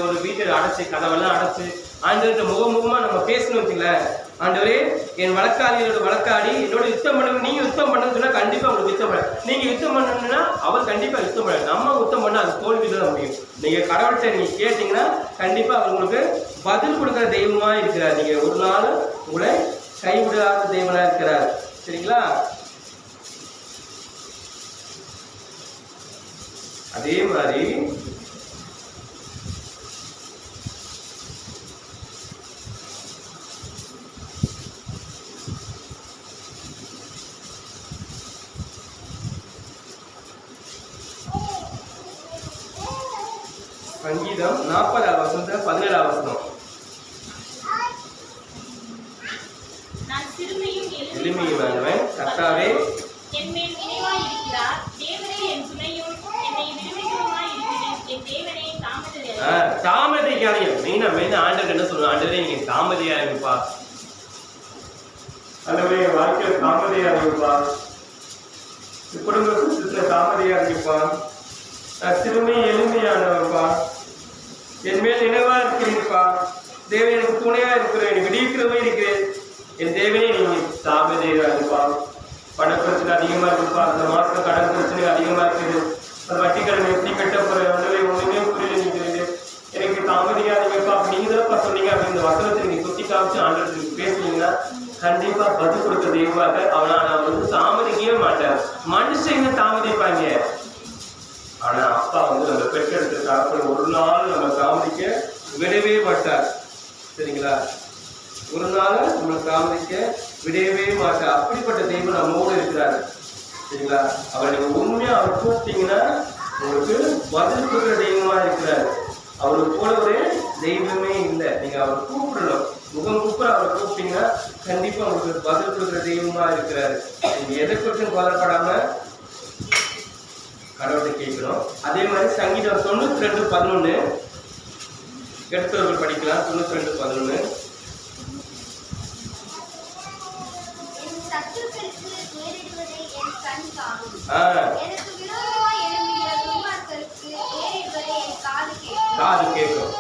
ஒரு வீட்டை அடைச்சு கதவெல்லாம் அடைச்சு ஆண்டவர்கிட்ட முகமுகமா நம்ம பேசணும் வச்சுங்களேன். ஆண்டவரே, என் வழக்காளிகளோட வழக்காடி என்னோட யுத்தம் பண்ணணும், நீங்க யுத்தம் பண்ணணும்னு சொன்னா கண்டிப்பா உங்களுக்கு யுத்தம் பண்ண. நீங்க யுத்தம் பண்ணணும்னா அவர் கண்டிப்பா யுத்தம் பண்ண. நம்ம யுத்தம் பண்ணா அது தோல்விதான் முடியும். நீங்க கடவுள்கிட்ட நீங்க கேட்டீங்கன்னா கண்டிப்பா அவர் உங்களுக்கு பதில் கொடுக்குற தெய்வமா இருக்கிறார். நீங்க ஒரு நாள் உங்களை கைவிடாத தெய்வனா இருக்கிறார். சரிங்களா? அதே மாதிரி சங்கீதம் 40 வசனம் 17 வசனம். எளிமையானவன் கர்த்தாவே என்மேல் நினைவாய் இருக்கிறார். தேவனே என் துணையும் என்னை விடுவிக்கிறவருமாய் இருக்கிறேன். என் தேவனே தாமதிக்காதீங்க. மெயினா ஆண்டவர் என்ன சொல்லுவாங்க? ஆண்டவரே நீங்க தாமதியாயிருப்பா, ஆண்டவரே வாழ்க்கையில தாமதியாயிருப்பா, குடும்ப சுத்தத்துல தாமதியாயிருப்பா, சிறுமி எளிமையானவர்ப்பா, என் மேல் நினைவா இருக்கிறீர்ப்பா, தேவன் எனக்கு துணையா இருக்கிறேன், விடுவிக்கிறவே இருக்கிறேன், என் தேவனே நீங்க தாமதியாயிருப்பா. பணப்பிரச்சனை அதிகமா இருக்குப்பா, அந்த மாசம் கடன் பிரச்சனை அதிகமா இருக்குது, வட்டி கடன் எப்படி கட்ட போற ஒண்ணுமே புரியல, நீங்க எனக்கு தாமதியாதீங்கப்பா நீங்க தான் சொன்னீங்க அப்படின்னு இந்த வசனத்தை நீங்க சுத்தி காமிச்சு ஆண்டவருக்கு பேசுனீங்கன்னா கண்டிப்பா பதில் கொடுக்க தெய்வாக அவனால வந்து தாமதிக்கவே மாட்டார். மனுஷங்க தாமதிப்பாங்க, ஆனா அப்பா வந்து நம்ம பெற்றெடுத்த ஒரு நாள் நம்ம தாமதிக்க விடவே மாட்டார். சரிங்களா? ஒரு நாள் நம்மளை தாமதிக்க விடவே மாட்டார். அப்படிப்பட்ட தெய்வம் நம்மோடு இருக்கிறார். சரிங்களா? அவரை நீங்க உண்மையா அவர் கூப்பிட்டீங்கன்னா உங்களுக்கு பதில் கொடுக்குற தெய்வமா இருக்கிறார். அவருக்கு போல ஒரு தெய்வமே இல்லை. நீங்க அவர் கூப்பிடணும், முகம் கூப்பிட அவரை கூப்பிட்டீங்கன்னா கண்டிப்பா உங்களுக்கு பதில் கொடுக்குற தெய்வமா இருக்கிறாரு. நீங்க எதை குறிச்சும் கவலைப்படாம கடவுளை கேட்கணும். அதே மாதிரி சங்கீதம் 92:11 எடுத்தவர்கள் படிக்கலாம். 92:11 காது கேட்கும்.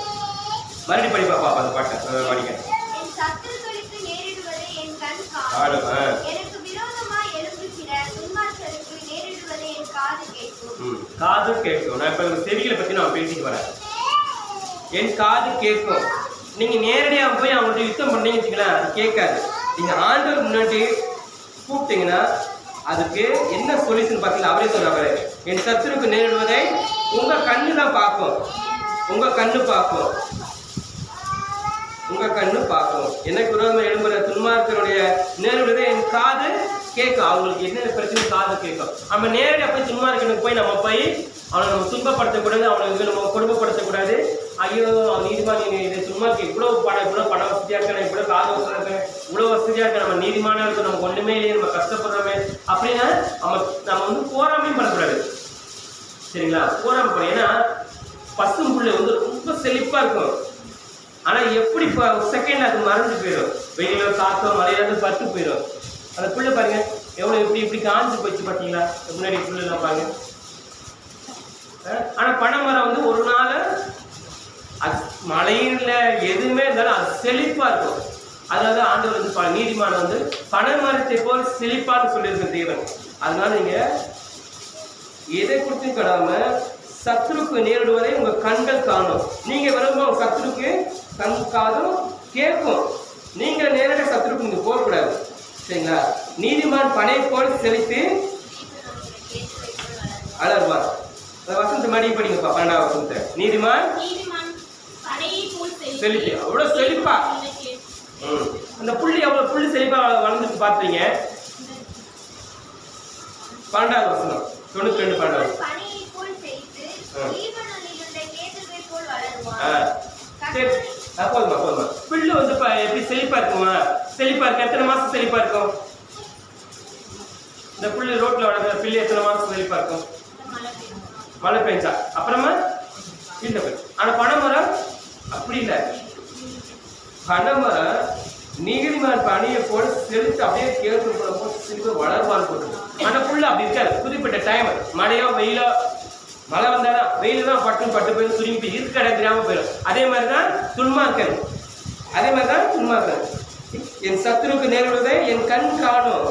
மறுபடியும் படிப்பா பாப்பா அந்த பாட்டை படிக்க. காது கேட்கும். நான் இப்ப செவிகளை பத்தி நான் பேசிட்டு வரேன். என் காது கேட்கும். நீங்க நேரடியா போய் அவங்கள்ட்ட யுத்தம் பண்ணீங்கன்னு வச்சுக்கலாம், அது கேட்காது. நீங்க ஆண்டவர் முன்னாடி கூப்பிட்டீங்கன்னா அதுக்கு என்ன சொல்யூஷன் பார்த்தீங்கன்னா அவரே சொல்றாரு, என் சத்துருக்கு நேரிடுவதை உங்க கண்ணு தான் பார்க்கும், உங்க கண்ணு பார்க்கும், உங்க கண்ணு பார்க்கும். எனக்கு விரோதமா எழும்புற துன்மார்க்கனுடைய நேரிடுவதை என் காது கேட்கும். அவங்களுக்கு என்னென்ன பிரச்சனை காது கேட்கும். நம்ம நேரடியா போய் துன்மார்க்கனுக்கு போய் நம்ம போய் அவனை நம்ம துன்பப்படுத்தக்கூடாது, அவனுக்கு நம்ம கொடுமைப்படுத்தக்கூடாது. ஐயோ அவன் நீதிமான், நீங்க இதை துன்மார்க்கு இவ்வளவு பண வசதியா இருக்க, இவ்வளவு காது வசதியா இருக்க, இவ்வளவு வசதியா இருக்க, நம்ம நீதிமானா இருக்கு, நமக்கு ஒண்ணுமே இல்லையே, நம்ம கஷ்டப்படுறோமே அப்படின்னா நம்ம வந்து போராமையும் பண்ணக்கூடாது. சரிங்களா? போராமை பண்ண. ஏன்னா பசும் புள்ளை வந்து ரொம்ப செழிப்பா இருக்கும், ஆனா எப்படி செகண்ட் அது மறைஞ்சு போயிடும். வெயிலோ காத்தோ மழையில பட்டு போயிடும். அந்த புள்ளை பாருங்க எவ்வளவு இப்படி காஞ்சு போயிடுச்சு பார்த்தீங்களா? முன்னாடி புள்ளை எல்லாம் பாருங்க. ஆனா பனைமரம் வந்து ஒரு நாள் அது மழையில எதுவுமே இருந்தாலும் அது செழிப்பா இருக்கும். அதாவது ஆண்டவர் வந்து நீதிமான வந்து பனைமரத்தை போல் செழிப்பான்னு சொல்லியிருக்க தேவன். அதனால நீங்க எதை குறித்து கடாம சத்துருக்கு நேரிடுவதை உங்க கண்கள் காணும். நீங்க விரும்ப சத்துருக்கு கண் காதும் கேட்கும். நீங்க நேரடி சத்துருக்கு நீங்க போகக்கூடாது. சரிங்களா? நீதிமான் பனை போல் செழித்து அலர்வார். வசந்த மடி படிங்கப்பா 12வது வசனத்தை. நீதிமான் செழிப்பு அவ்வளவு செழிப்பா, அந்த புள்ளி அவ்வளவு புள்ளி செழிப்பா வளர்ந்துட்டு பாத்தீங்க. 12வது வசனம் 92 போதுமா. புல்லு வந்து எப்படி செழிப்பா இருக்குமா? செழிப்பா இருக்கு. எத்தனை மாசம் செழிப்பா இருக்கும்? இந்த புல்லு ரோட்ல வளர்க்குற புல்லு எத்தனை மாசம் செழிப்பா இருக்கும்? மழை பெஞ்சா அப்புறமா இல்ல. ஆனா பனைமரம் அப்படி இல்லை. பனைமரம் நீதிமான் பணியை போல செலுத்து அப்படியே கேட்டு போல செலுத்து வளர்வான் போட்டு. ஆனா புல்லு அப்படி இருக்காது. குறிப்பிட்ட டைம் மழையோ வெயிலோ, மழை வந்தாலும் வெயில் தான் பட்டு போயிடும், சுருங்கி போய் இருக்க இடம் தெரியாம போயிடும். அதே மாதிரிதான் துன்மார்க்கன் அதே மாதிரிதான் துன்மார்க்கன். என் சத்துருக்கு நேரிடுவதை என் கண் காணும்,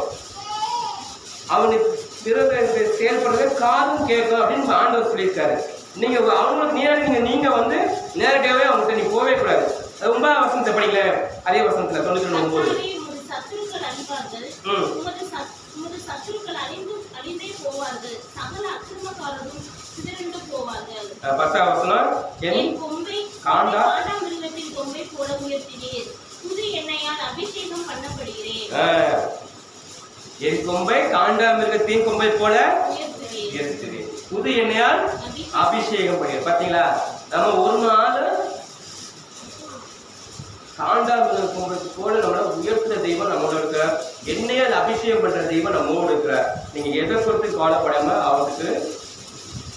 அவனுக்கு பிறகு செயல்படுறதை காதும் கேட்கும் அப்படின்னு ஆண்டவர் சொல்லியிருக்காரு. நீங்க அவங்களுக்கு நீங்க வந்து நேரடியாவே அவங்ககிட்ட நீ போவே கூடாது. அது 9 வசனத்தை படிக்கல, அதே வசனத்துல 99. சத்துருக்கள் அழிவார்கள், உமது சத்துருக்கள் அழிந்தே போவார்கள், சகல அக்கிரமக்காரரும் சிதறண்டு போவார்கள். 10 வசனம், என் கொம்பை காண்டாமிருகத்தின் கொம்பை போல உயர்த்தினீர், புது எண்ணெயால் அபிஷேகம் பண்ணப்படுகிறேன். என் கொம்பை காண்டாமிருகத்தின் கொம்பை போல உயர்த்துகிறேன், புது எண்ணெயால் அபிஷேகம் பண்ணி. பாத்தீங்களா, நம்ம ஒரு நாள் காண்டாமிருக கொம்பை போல நம்மள உயர்த்துற தெய்வம் நம்மளோட இருக்கிறார், எண்ணெயால் அபிஷேகம் பண்ற தெய்வம் நம்மோடு இருக்கிறார். நீங்க எதை பொறுத்து கவலைப்படாம அவருக்கு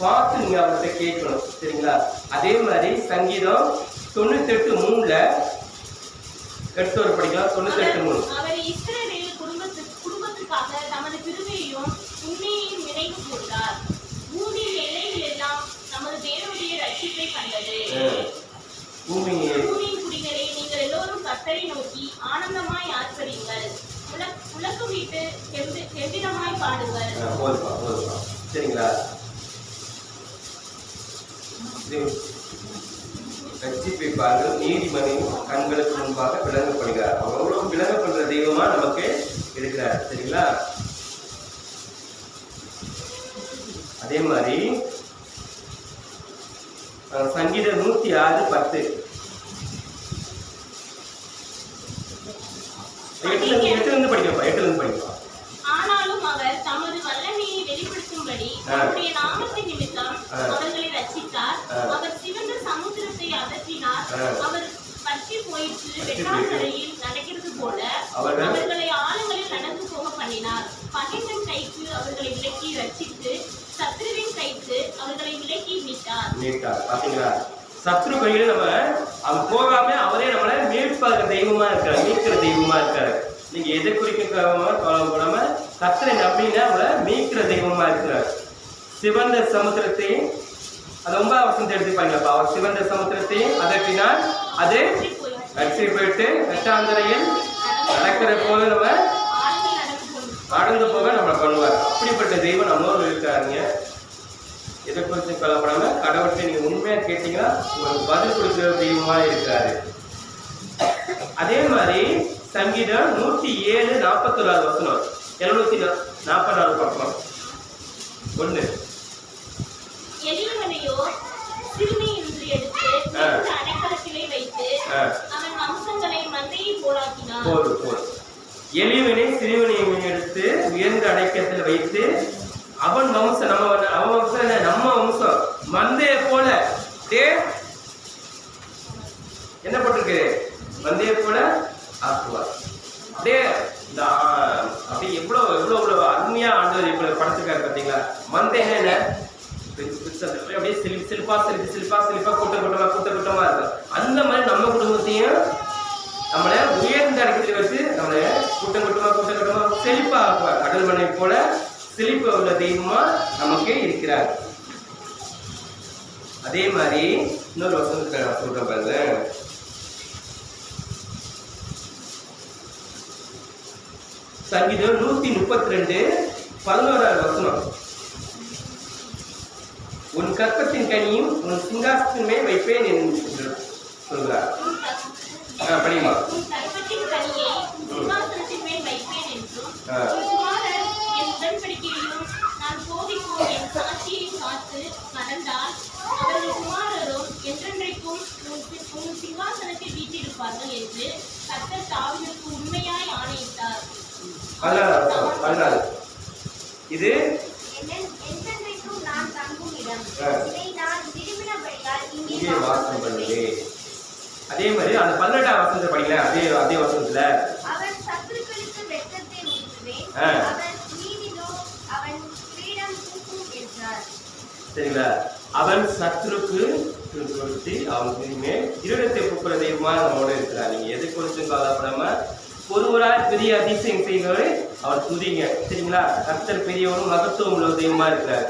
பார்த்து நீங்க அவர்கிட்ட கேட்கணும். சரிங்களா? அதே மாதிரி சங்கீதம் 98:3 எடுத்து ஒரு படிக்கலாம். 98:3. அவர் இஸ்ரவேல் குடும்பத்துக்காக தமது கிருபையையும் உண்மையையும் நினைவு கூர்ந்தார், பூமியின் எல்லைகள் எல்லாம் நமது தேவனுடைய ரட்சிப்பை கண்டது. பூமியின் குடிகளே, நீங்கள் எல்லோரும் கர்த்தரை நோக்கி ஆனந்தமாய் ஆர்ப்பரியுங்கள், உலகமிட்டு கெம்பிரமாய் பாடுங்கள். சரிங்களா? ரட்சிப்பார்கள், நீதிமணி கண்களுக்கு முன்பாக விளங்கப்படுகிறார். அவ்வளவு விளங்க பண்ற தெய்வமா நமக்கு இருக்கிறார். சரிங்களா? அதே மாதிரி சங்கீதம் 106:10 8 படிக்கலாம். ஆனாலும் அவர் தமது வல்லமையை வெளிப்படுத்தும்படி அவருடைய நாமத்தின் நிமித்தம் அவர்களை ரட்சித்தார். அவர் சிவந்த சமுத்திரத்தை அகற்றினார், அவர் பற்றி போயிற்று வெட்டாந்தரையில் நடக்கிறது போல அவர்களை ஆழங்களில் நடந்து போக பண்ணினார். பகைவன் கைக்கு அவர்களை விலக்கி ரட்சித்து சத்ருவின் கைக்கு அவர்களை விலக்கி மீட்டார். பாத்தீங்களா? சத்ரு கையில நம்ம அவன் போகாம அவரே நம்மளை மீட்பாக தெய்வமா இருக்காரு, மீட்கிற தெய்வமா இருக்காரு. நீங்க எதை குறிக்காம கர்த்தரை நம்பினா அவளை மீட்கிற தெய்வமா இருக்கிறார். சிவந்த சமுத்திரத்தையும் அது 9 வசனத்தை எடுத்துப்பாங்களா, அவர் சிவந்த சமுத்திரத்தையும் அதற்றினால் அது அடிச்சு போயிட்டு வெட்டாந்தரையில் நடக்கிற போல நம்ம நடந்து போக நம்ம பண்ணுவார். அப்படிப்பட்ட தெய்வம் நம்மளோடு இருக்காருங்க. எதை குறித்து கவலைப்படாம கடவுள்கிட்ட நீங்க உண்மையா கேட்டீங்கன்னா உங்களுக்கு பதில் கொடுக்கிற தெய்வமா இருக்காரு. அதே மாதிரி சங்கீதம் 107:41 வசனம், 744 பக்கம் 1. எளியவனையோ சிறுமி என்று எடுத்து அடைக்கலத்திலே வைத்து அவன் வம்சங்களை மந்தையை போலாக்கினான். போதும். எளியவனை சிறுவனையும் எடுத்து உயர்ந்த அடைக்கலத்தில் வைத்து அவன் வம்சம் அவன் வம்சம் நம்ம வம்சம் மந்தைய போல என்ன போட்டிருக்கு, மந்தைய போல ஆக்குவார். அப்படி எவ்வளவு அருமையா ஆண்டவர் இப்ப படைச்சிருக்காரு பாத்தீங்களா? மந்தைன்னா என்ன, அப்படியே சிலிப்பா கூட்டமா இருக்கு. அந்த மாதிரி நம்ம குடும்பத்தையும் நம்மளை உயர்ந்த இடத்துல வச்சு நம்மளை கூட்டமா செழிப்பா ஆக்குவார். கடல் மனை போல செழிப்பு உள்ள தெய்வமா நமக்கு இருக்கிறார். அதே மாதிரி இன்னொரு வசனத்துக்கு நான் சொல்றேன் பாருங்க. சங்கீதம் 132:11 வசனம். உன் கற்பத்தின் கனியும் உன் சிங்காசனத்தின் மேல் வைப்பேன் என்று சொல்கிறார். படிமா. நான் போதிக்கும் என் சாட்சியை காத்து நடந்தால் அவர்கள் குமாரரும் என்றென்றைக்கும் உன் சிங்காசனத்தில் வீற்றிருப்பார்கள் என்று கர்த்தர் தாவீதுக்கு உண்மையாய் ஆணையிட்டார். இது என்றென்றைக்கும் நான் தங்கும் இடம், இதை நான் விரும்பினபடியால் இங்கே வாசம் பண்ணுவேன். அதே மாதிரி அந்த 18ஆம் வசனத்தை படிக்கல, அதே வசனத்துல அவன் சத்துருக்களுக்கு வெட்கத்தை ஊற்றுவேன், அவன் நீதிலோ அவன் கிரீடம் தூக்கும் என்றார். சரிங்களா? அவன் சத்துருக்கு கொடுத்து அவனுக்கு இருடத்தை கூப்பிட தெய்வமா நம்மோட இருக்கிறார். நீங்க எதை குறிச்சும் கவலைப்படாம ஒருவரால் பெரிய அதிசயம் செய்கிறவரை அவர் துதிங்க. சரிங்களா? கர்த்தர் பெரியவரும் மகத்துவம் உள்ள தெய்வமா இருக்கிறார்.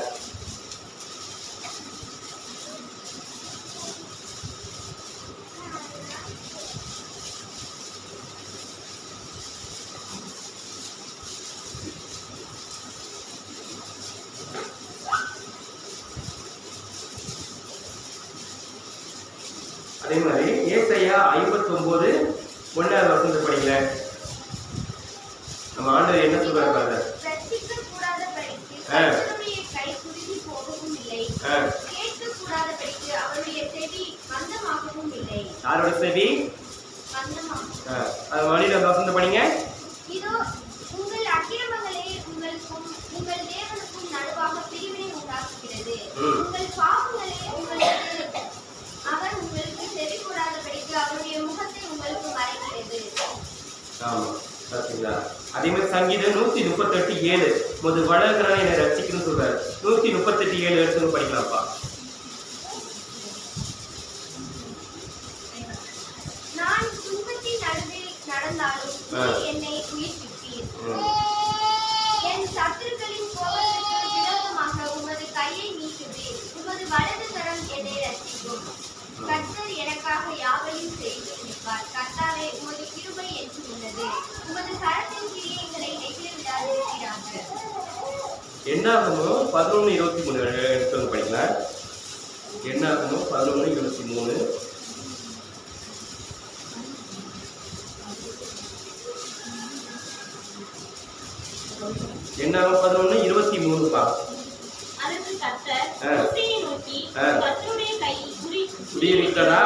அதே மாதிரி ஏசாயா 59:1 படிக்கல. நம்ம ஆண்டவர் என்ன சொல்றாரு பாருங்க. யாரோட செவி? அது வழியில வசந்த படிங்க. இதோ உங்கள் அக்கிரமங்களே உங்களுக்கும் உங்கள் தேவனுக்கும் நடுவாக பிரிவினை உண்டாக்குகிறது. உங்கள் பாவங்களே உங்களுக்கு அவர் உங்களுக்கு செவி கூடாதபடிக்கு அவருடைய முகத்தை உங்களுக்கு மறைக்கிறது. ஆமா, பாத்தீங்களா? அதே மாதிரி சங்கீதம் 138:7 முதல் வளர்கிறவன் என்னை ரட்சிக்கணும்னு சொல்றாரு. 138:7 எடுத்து படிக்கலாம்ப்பா. நான் துன்பத்தின் நடுவில் நடந்தாலும் என்னை உயிர்ப்பிப்பீர். என் சத்துருக்களின் கோபத்துக்கு விரோதமாக உமது கையை நீட்டுவீர். உமது வலது கரம் என்னை ரட்சிக்கும். கர்த்தர் எனக்காக யாவையும் செய்து முடிப்பார். கர்த்தாவே, உமது கிருபை என்று உள்ளது. உமது கரத்தின் கிரியைகளை நெகிழ விடாதிருக்கிறாங்க. என்னாகுமோ 11:23 எடுத்து படிக்கலாம். என்னாகுமோ 11:23. என்னாகும் 11:23 அதற்கு கர்த்தர் மோசேயை நோக்கி, கர்த்தருடைய கை குறியிருக்கிறதா?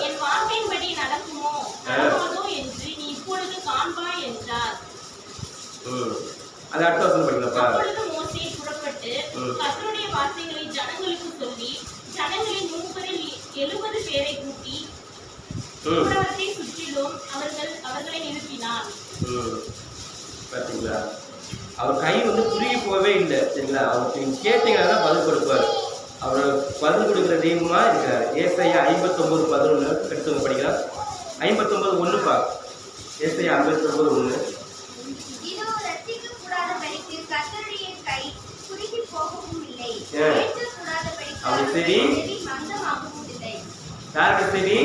என் வார்த்தையின்படி நடக்குமோ நடக்காதோ என்று நீ இப்பொழுது காண்பாய் என்றார். அது அடுத்த வசனம் படிக்கலாம்ப்பா. அப்பொழுது மோசே புறப்பட்டு கர்த்தருடைய வார்த்தைகளை ஜனங்களுக்கு சொல்லி ஜனங்களின் 70 பேரை கூட்டி கூடாரத்தை சுற்றிலும் அவர்களை நிறுத்தினார். பாத்தீங்களா? அவர் கை குறுகி போகவே இல்லை. சரிங்களா? அவருக்கு நீங்க கேட்டீங்கன்னா தான் பதில் கொடுப்பாரு. அவர் பதில் கொடுக்குற தெய்வமா இருக்கிறார். ஏசாயா 59:11 எடுத்து படிக்கலாம். 59:1 ஏசாயா 59:1. இதோ ரட்சிக்க கூடாதபடிக்கு கர்த்தருடைய கை குறுகி போகவும் இல்லை, ஏற்ற கூடாதபடிக்கு அவருடைய செவி மந்தமாகவும் இல்லை. யாருடைய செவி?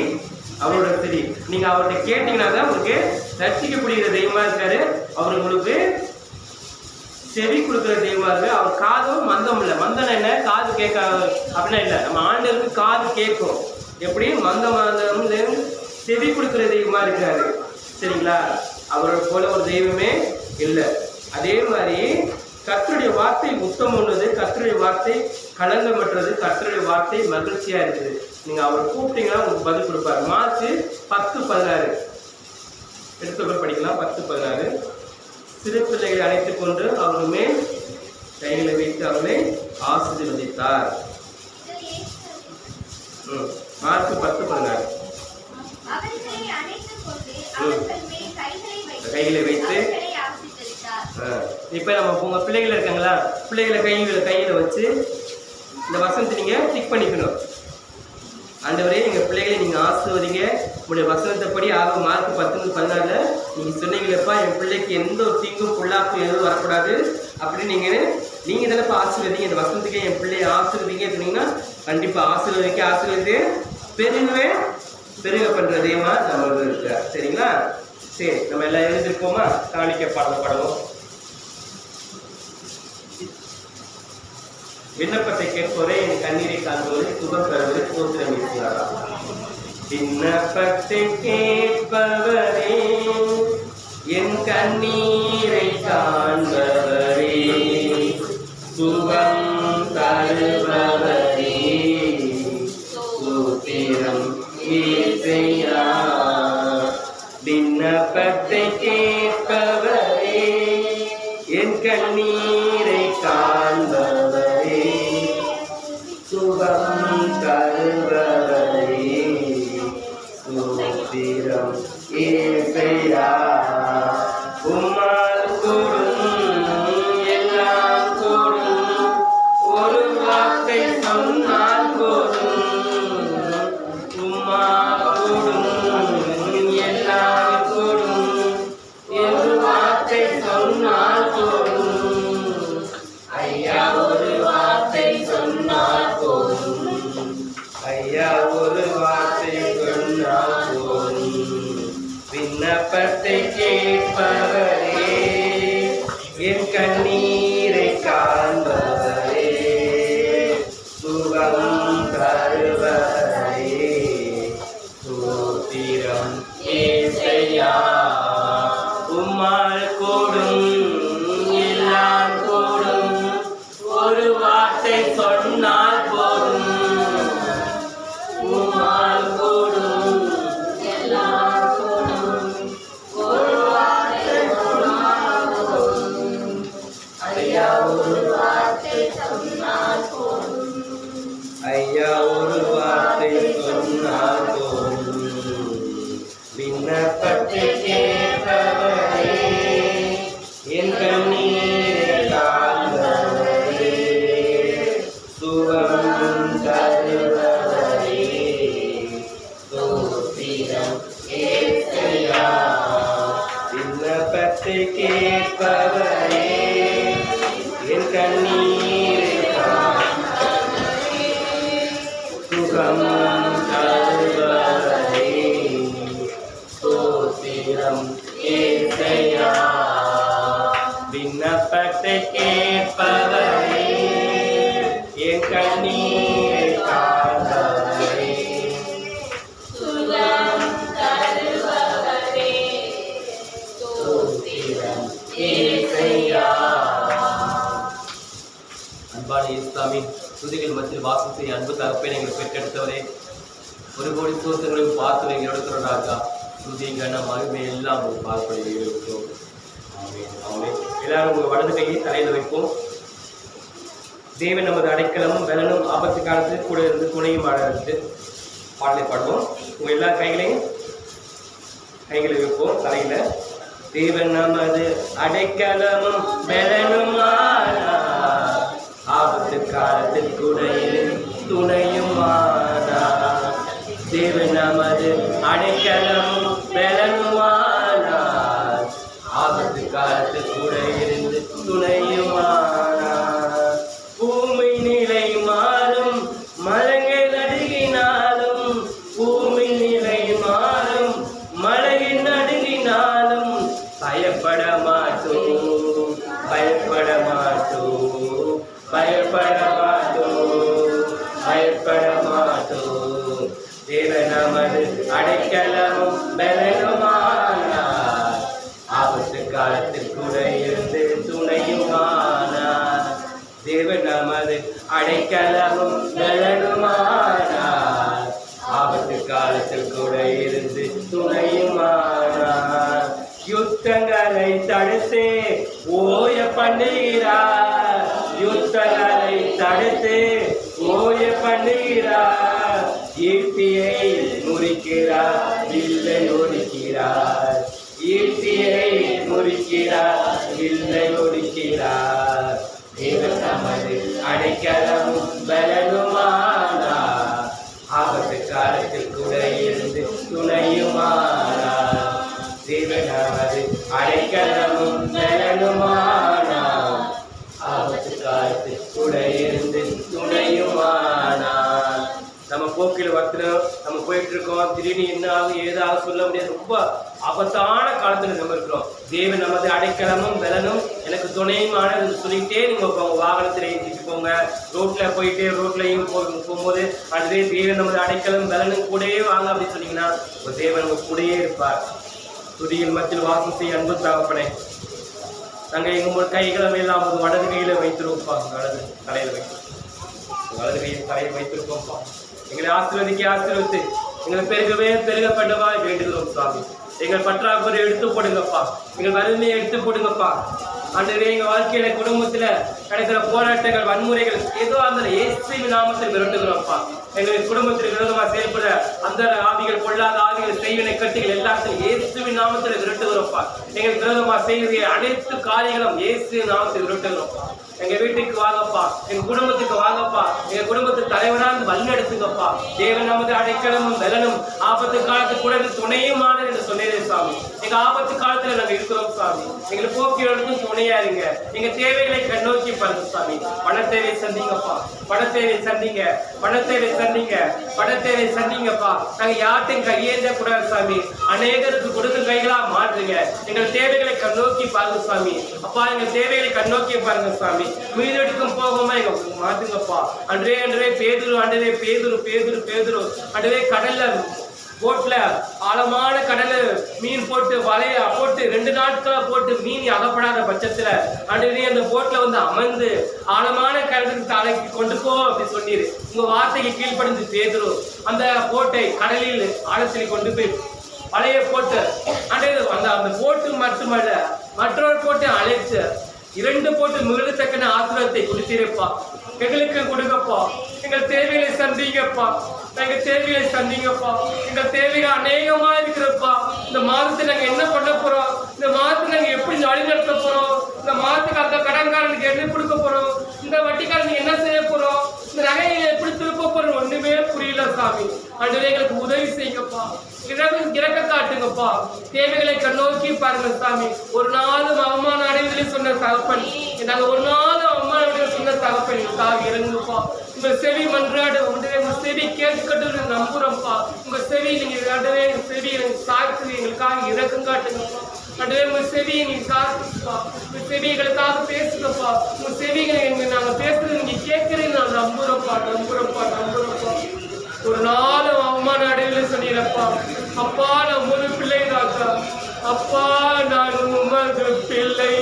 அவரோட செவி. நீங்க அவர்கிட்ட கேட்டீங்கன்னா தான் உங்களுக்கு ரட்சிக்கப்படுகிற தெய்வமா இருக்காரு. அவர் உங்களுக்கு செவி கொடுக்குற தெய்வமா இருக்கு. அவர் காதும் மந்தம் இல்லை. மந்தம் என்ன? காது கேட்க அப்படின்னா இல்லை. நம்ம ஆண்டவருக்கு காது கேட்கும். எப்படி? மந்தம் செவி கொடுக்குற தெய்வமா இருக்காரு. சரிங்களா? அவரை போல ஒரு தெய்வமே இல்லை. அதே மாதிரி கர்த்தருடைய வார்த்தை உத்தமமானது, கர்த்தருடைய வார்த்தை களங்கமற்றது, கர்த்தருடைய வார்த்தை மகிழ்ச்சியா இருக்குது. நீங்க அவரை கூப்பிட்டீங்கன்னா உங்களுக்கு பதில் கொடுப்பாரு. மார்க் 10:16 எடுத்து படிக்கலாம். 10:16. சிறு பிள்ளைகளை அழைத்துக் கொண்டு அவர் மேல் கைகளை வைத்து அவர்களை ஆசீர்வதித்தார். மார்க் 10:16. கைகளை வைத்து இப்ப நம்ம உங்க பிள்ளைகள் இருக்காங்களா, பிள்ளைகளை கையில வச்சு இந்த வசனத்தை நீங்க டிக் பண்ணிக்கணும். ஆண்டவரே, எங்க பிள்ளைகளை நீங்க ஆசீர்வதிங்க. உங்களுடைய வசனத்தைப்படி மார்க் 10:16 நீங்க சொன்னீங்களப்பா, என் பிள்ளைக்கு எந்த ஒரு தீங்கும் பொல்லாப்பும் எதுவும் வரக்கூடாது அப்படின்னு நீங்க தானப்பா ஆசீர்வதிங்க. இந்த வசனத்துக்கு என் பிள்ளையை ஆசீர்வதிங்க சொன்னீங்கன்னா கண்டிப்பா ஆசீர்வதித்து பெருக பண்ற தெய்வமா நம்ம இருக்கார். சரிங்களா? சரி, நம்ம எல்லாம் எழுந்திருப்போமா? காணிக்க பாடப்படுவோம். விண்ணப்பத்தை கேட்போரே என் கண்ணீரை காண்பவரை சுகம் பெறுவதை சோத்திரம் இருக்கிறாரா? விண்ணப்பத்தை கேட்பவரே என் கண்ணீரை காண்பவரே சுகம் தருபவரே சோத்திரம் இசையா. விண்ணப்பத்தை கேட்பவரே என் கண்ணீரை காண்பவரே சுகம் தருபவரே சோத்திரம் இசையா. உம்மால் கூடும் எல்லாம் கூடும், ஒரு வார்த்தை சொன்னால் போதும். உம்மால் கூடும் எல்லாம் கூடும், ஒரு வார்த்தை சொன்னால் போதும். ஐயா, ஒரு வார்த்தை சொன்னால் போதும். ஐயா, ஒரு வார்த்தை சொன்னால் போதும். விண்ணப்பத்தை கேட்பவரே என் கண்ணீரை காண்பவரே சுகம் தருபவரே வார்த்தை சொன்னால் போதும், உம்மால் கூடும் எல்லாம் கூடும். ஒரு வார்த்தை சொன்னால் போதும், ஐயா ஒரு வார்த்தை சொன்னால் போதும், ஐயா ஒரு வார்த்தை சொன்னால் போதும். விண்ணப்பத்தை கேட்பவரே, என் கண்ணீரை காண்பவரே, சுகம் தருபவரே, ஸ்தோத்திரம் ஏசையா. விண்ணப்பத்தை கேட்பவரே, என் கண்ணீரை காண்பவரே, சுகம் தருபவரே, ஸ்தோத்திரம் ஏசையா. விண்ணப்பத்தை கேட்பவரே, என் கண்ணீரை காண்பவரே, சுகம் தருபவரே, ஸ்தோத்திரம் ஏசையா. அன்பான இயேசுவின் துதிகள் மத்தியில் வாசம் செய்ய அன்பு தகப்பனை எங்களை பெற்றெடுத்தவரே, ஒரு கோடி சோதனைகளையும் பார்த்து எங்கள் எடுத்துறாக்கா. துதி கன மகிமை எல்லாம் பார்ப்பதை இருக்கிறோம். எல்லாரும் உங்க வலது கையை தலையில வைப்போம். தேவன் நமது அடைக்கலமும் பலனும் ஆபத்து காலத்தில் கூட இருந்து துணையும் இருந்து பாடலை பாடுவோம். உங்க எல்லா கைகளை வைப்போம் தலையில. தேவன் நமது அடைக்கலமும் பலனுமானார், ஆபத்து காலத்தில் கூட துணையுமானார். தேவன் நமது அடைக்கலமும் பலனுமானார், ஆபத்து காலத்தில் கூட இருந்து துணையுமானார். பூமி நிலை மாறும், மலைகள் நடுங்கினாலும், பூமி நிலை மாறும், மலையில் நடுங்கினாலும் பயப்பட மாட்டோம், பயப்பட மாட்டோம், பயப்பட மாட்டோம், பயப்பட மாட்டோம். தேவன் நமது அடைக்கலமும் பலனுமானார், ஆபத்து காலத்தில் கூட இருந்து துணையுமானார். தேவன் நமது அடைக்கலமும் பலனுமானார், ஆபத்து காலத்தில் கூட இருந்து துணையுமானார். யுத்தங்களை தடுத்து ஓய பண்ணுகிறார், யுத்தங்களை தடுத்து ஓய பண்ணுகிறார். ஈட்டியை முறிக்கிறார், வில்லை ஒடிக்கிறார், ஈட்டியை முறிக்கிறார், வில்லை ஒடிக்கிறார். தேவன் நமது அடைக்கலமும் பலனுமானார், ஆபத்து காலத்தில் கூட இருந்து துணையுமானார். தேவன் நமது அடைக்கலமும் பலனுமானார், ஆபத்து காலத்தில் கூட இருந்து துணையுமானார். நம்ம போக்கில் வரணும், நம்ம போயிட்டு இருக்கோம், திடீர்னு என்ன ஆகும் ஏதாவது சொல்ல முடியாது, ரொம்ப ஆபத்தான காலத்துல நம்ம இருக்கிறோம். தேவன் நமது அடைக்கலமும் பலனும் எனக்கு துணையுமானது சொல்லிட்டே நீங்க உங்க வாகனத்துல ஏற்றிட்டு போங்க. ரோட்ல போயிட்டு ரோட்லயும் போகும்போது அதுவே தேவன் நமது அடைக்கலம் பலனும் கூடயே வாங்க அப்படின்னு சொன்னீங்கன்னா உங்க தேவன் உங்க கூடயே இருப்பார். துதியில் மத்தியில் வாசம் செய்ய அன்பு தகப்பனே, நாங்க எங்க கைகளை எல்லாம் வலது கையில வைத்திருப்போம்ப்பா, வலது தலையில வைக்கிறோம், வலது கையில் தலையை வைத்திருப்போம்ப்பா. எங்களை ஆசீர்வதித்து எங்களை பெருகப்பட்டவா வேண்டுகிறோம் சுவாமி. எங்கள் பற்றாக்குறை எடுத்து போடுங்கப்பா, எங்கள் வறுமையை எடுத்து போடுங்கப்பா. ஆண்டவரே, எங்க வாழ்க்கையில குடும்பத்துல கிடைக்கிற போராட்டங்கள் வன்முறைகள் ஏதோ அந்த இயேசுவின் நாமத்தில் விரட்டுகிறோம்ப்பா. எங்கள் குடும்பத்தில் விரோதமா செயல்பட அந்த ஆவிகள் பொல்லாத ஆவிகள் செய்வினை கட்டிகள் எல்லாத்தையும் இயேசுவின் நாமத்தில் விரட்டுகிறோம்ப்பா. எங்கள் விரோதமா செய்கிற அனைத்து காரியங்களும் இயேசுவின் நாமத்தில் விரட்டுகிறோம்ப்பா. எங்க வீட்டுக்கு வாங்கப்பா, எங்க குடும்பத்துக்கு வாங்கப்பா, எங்க குடும்பத்து தலைவராக வழிநடத்துங்கப்பா. தேவன் நமது அடைக்கலமும் பலனும் ஆபத்து காலத்துக்கு கூட துணையுமான என்று சொன்னதே சாமி. எங்க ஆபத்து காலத்துல நாங்க இருக்கிறோம் சாமி. எங்களை போக்கியோருக்கும் துணையா இருங்க. எங்க தேவைகளை கண்ணோக்கி பாருங்க சாமி. பணத்தேவை சந்திங்கப்பா, பணத்தேவை சந்திங்க, பணத்தேவை சந்திங்க, பணத்தேவை சந்திங்கப்பா. நாங்க யார்ட்டையும் கையேந்த கூடாது சாமி. அநேகருக்கு கொடுக்கும் கைகளா மாற்றுங்க. எங்கள் தேவைகளை கண்ணோக்கி பாருங்க சாமி. அப்பா, எங்கள் தேவைகளை கண்ணோக்கி பாருங்க சாமி. மீதெடுக்கும் போகுமா எங்க மாத்துங்கப்பா. அன்றே பேதுரு, ஆண்டவே பேதுரு, பேதுரு, பேதுரு, ஆண்டவே கடல்ல போட்ல ஆழமான கடல மீன் போட்டு வலைய போட்டு 2 நாட்களா போட்டு மீன் அகப்படாத பட்சத்துல ஆண்டவரே அந்த போட்ல வந்து அமர்ந்து ஆழமான கடலுக்கு தலைக்கு கொண்டு போ அப்படி சொன்னீரு. உங்க வார்த்தைக்கு கீழ்ப்படிந்து பேதுரு அந்த போட்டை கடலில் ஆழத்தில் கொண்டு போய் வலைய போட்டு அந்த போட்டு மட்டுமல்ல மற்றொரு போட்டை அழைத்து 2 போட்டு மிகுதத்தக்கன ஆசீர்வாதத்தை கொடுத்தீரப்பா. எங்களுக்கு கொடுங்கப்பா. எங்கள் தேவைகளை சந்திங்கப்பா. எங்கள் தேவைகளை சந்திங்கப்பா. எங்கள் தேவைகள் அநேகமா இருக்கிறப்பா. இந்த மாதத்தை நாங்க என்ன பண்ண போறோம்? இந்த மாதத்தை நாங்க எப்படி வழிநடத்த போறோம்? இந்த மாதத்துக்கு அந்த கடன்காரனுக்கு என்ன கொடுக்க போறோம்? இந்த வட்டிக்காரனுக்கு என்ன செய்ய போறோம்? இந்த நகையை எப்படி திருப்ப போறோம்? ஒண்ணுமே புரியல சாமி. ஆண்டவரே எங்களுக்கு உதவி செய்யுங்கப்பா. இறக்க காட்டுங்கப்பா. தேவைகளை கண்ணோக்கி பாருங்க சாமி. ஒரு நாளும் அவமான அடைவதிலே சொன்ன தகப்பன், நாங்க ஒரு நாள் அவமான அடைவதில் சொன்ன தகப்பன் எங்களுக்காக இறங்குப்பா. உங்க செவி மன்றாடு உங்க செவி கேட்கட்டு நம்புறோம்ப்பா. உங்க செவி நீங்க ஆண்டவே எங்க செவி எனக்கு சாய்த்து எங்களுக்காக இறக்கம் காட்டுங்கப்பா. ஆண்டவே உங்க செவியை நீங்க சாய்த்துப்பா. உங்க செவி எங்களுக்காக பேசுங்கப்பா. உங்க செவிகளை நாங்க பேசுறது நீங்க கேட்கறீங்க நான் நம்புறோம்ப்பா. ஒரு நாளும் அவமான அடைவில் சொன்னீரப்பா. அப்பா நான் ஒரு பிள்ளை தாக்கா. அப்பா நான் உமது பிள்ளை.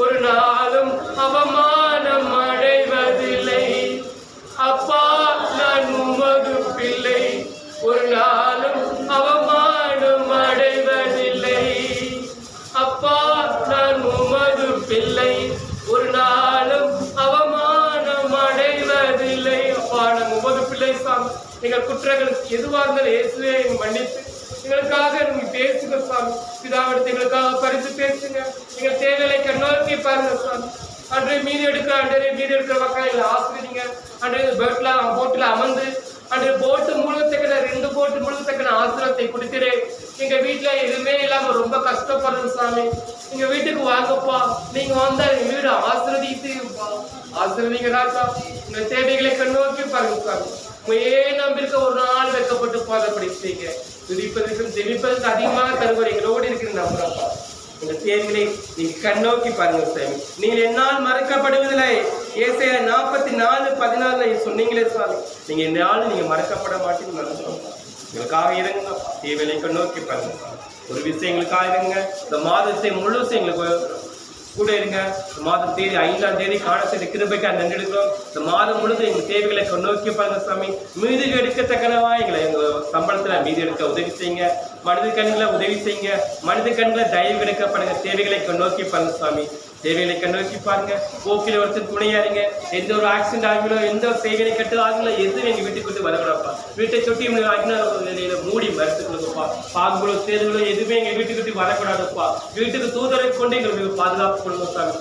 ஒரு நாளும் அவமானம் அடைவதில்லை. அப்பா நான் உமது பிள்ளை. ஒரு நாளும் அவமானம் அடைவதில்லை. அப்பா நான் உமது பிள்ளை. ஒரு நாளும் அவமானம் அடைவதில்லை. அப்பா நான் உமது பிள்ளை சாமி. எங்கள் குற்றங்களுக்கு எதுவாக இருந்தாலும் இயேசுவே மன்னித்து எங்களுக்காக நீங்க பேசுங்க சாமி. பிதாவிடத்தை எங்களுக்காக பரிசு பேசுங்க. எங்கள் தேவைகளை கண்ணோக்கி பாருங்க சாமி. அன்றைய மீதி எடுக்கிற மக்கள் எங்களை ஆசிரியங்க. அன்றைய போட்டில் அமர்ந்து அன்றைய போட்டு முழுவத்தக்கன 2 போட்டு முழுவத்தக்கன ஆசிரியத்தை கொடுக்கிறேன். எங்க வீட்டுல எதுவுமே இல்லாம ரொம்ப கஷ்டப்படுறோம் சாமி. எங்க வீட்டுக்கு வாங்கப்பா. நீங்க வந்தா எங்க வீடு ஆசிரியங்க ராஜா. உங்க தேவைகளை கண்ணோக்கி பாருங்க சாமி. நம்பிருக்க ஒரு நாள் வைக்கப்பட்டு பாதப்படி செய்ய துதிப்பதற்கும் ஜெபிப்பதற்கு அதிகமாக தருவார் எங்களோடு இருக்கிற நம்புறப்பா. உங்க தேவைகளை நீங்க கண்ணோக்கி பாருங்க சாமி. நீங்கள் என்னால் மறக்கப்படுவதில்லை. ஏசாயா 44:14 சொன்னீங்களே சாமி. நீங்க இந்த நாள் நீங்க மறக்கப்பட மாட்டீங்க. எங்களுக்காக இறங்குங்க. தேவைகளை கண்ணோக்கி பாருங்க. ஒரு விஷயம் எங்களுக்காக இருங்க. இந்த மாதத்தை முழுசும் எங்களுக்கு கூட இருங்க. இந்த மாதம் 5ஆம் தேதி காண செய்த கிருபைக்கு நன்றி எடுக்கிறோம். இந்த மாதம் முழுதும் எங்கள் தேவைகளை நோக்கி பாருங்க சாமி. மீதி எடுக்கத்தக்கனவா எங்களை எங்கள் சம்பளத்தில் மீதி எடுக்க உதவி செய்யுங்க. மனித கண்களை உதவி செய்யுங்க. மனித கண்களை தயவு எடுக்கப்படுங்க. தேவைகளை நோக்கி பாருங்க சாமி. தேவைகளை கண்ணோக்கி பாருங்க. போக்கில் ஒருத்தர் துணையா இருங்க. எந்த ஒரு ஆக்சிடென்ட் ஆகிலோ எந்த ஒரு செய்வினை கட்டு ஆகிலோ எதுவும் எங்க வீட்டுக்கு விட்டு வரக்கூடாப்பா. வீட்டை சுட்டி மூடி மறுத்துக்கொள்ளுங்கப்பா. பாம்புகளோ தேர்தலோ எதுவுமே எங்க வீட்டுக்கு விட்டு வரக்கூடாதுப்பா. வீட்டுக்கு தூதரை கொண்டு எங்களுக்கு பாதுகாப்பு கொடுங்க சாமி.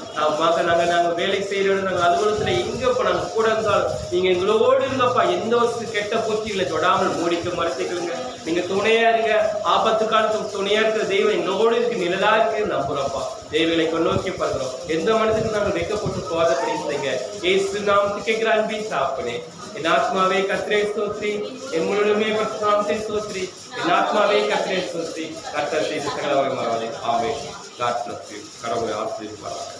நாங்க வேலை செய்யறோம். நாங்கள் அலுவலகத்துல எங்க நாங்க கூட இருந்தாலும் நீங்க எங்களோடு இருங்கப்பா. எந்த ஒரு கெட்ட பூச்சிகளை தொடாமல் மூடிக்க மறுத்துக்கலுங்க. நீங்க துணையா இருங்க. ஆபத்து காலத்துக்கு துணையா இருக்கிற தெய்வம் எங்களோடு இருக்கு, நிழலா இருக்கு நம்புறோம்ப்பா. தெய்வங்களை நோக்கி பார்க்கிறோம். எந்த மனதுக்கு நாங்கள் வைக்கப்பட்டு போதப்படி செய்யுங்க. ஏசு நாமத்துக்கு கேட்கிற அன்பின் சாப்பினே. என் ஆத்மாவே கர்த்தரை ஸ்தோத்திரி. என் முழுமே நாமத்தை ஸ்தோத்திரி. என் ஆத்மாவே கர்த்தரை ஸ்தோத்திரி. கர்த்தர் செய்து சகல வகை மாறாதே. ஆமென். God bless you. கடவுளை ஆசீர்வதிப்பாராக.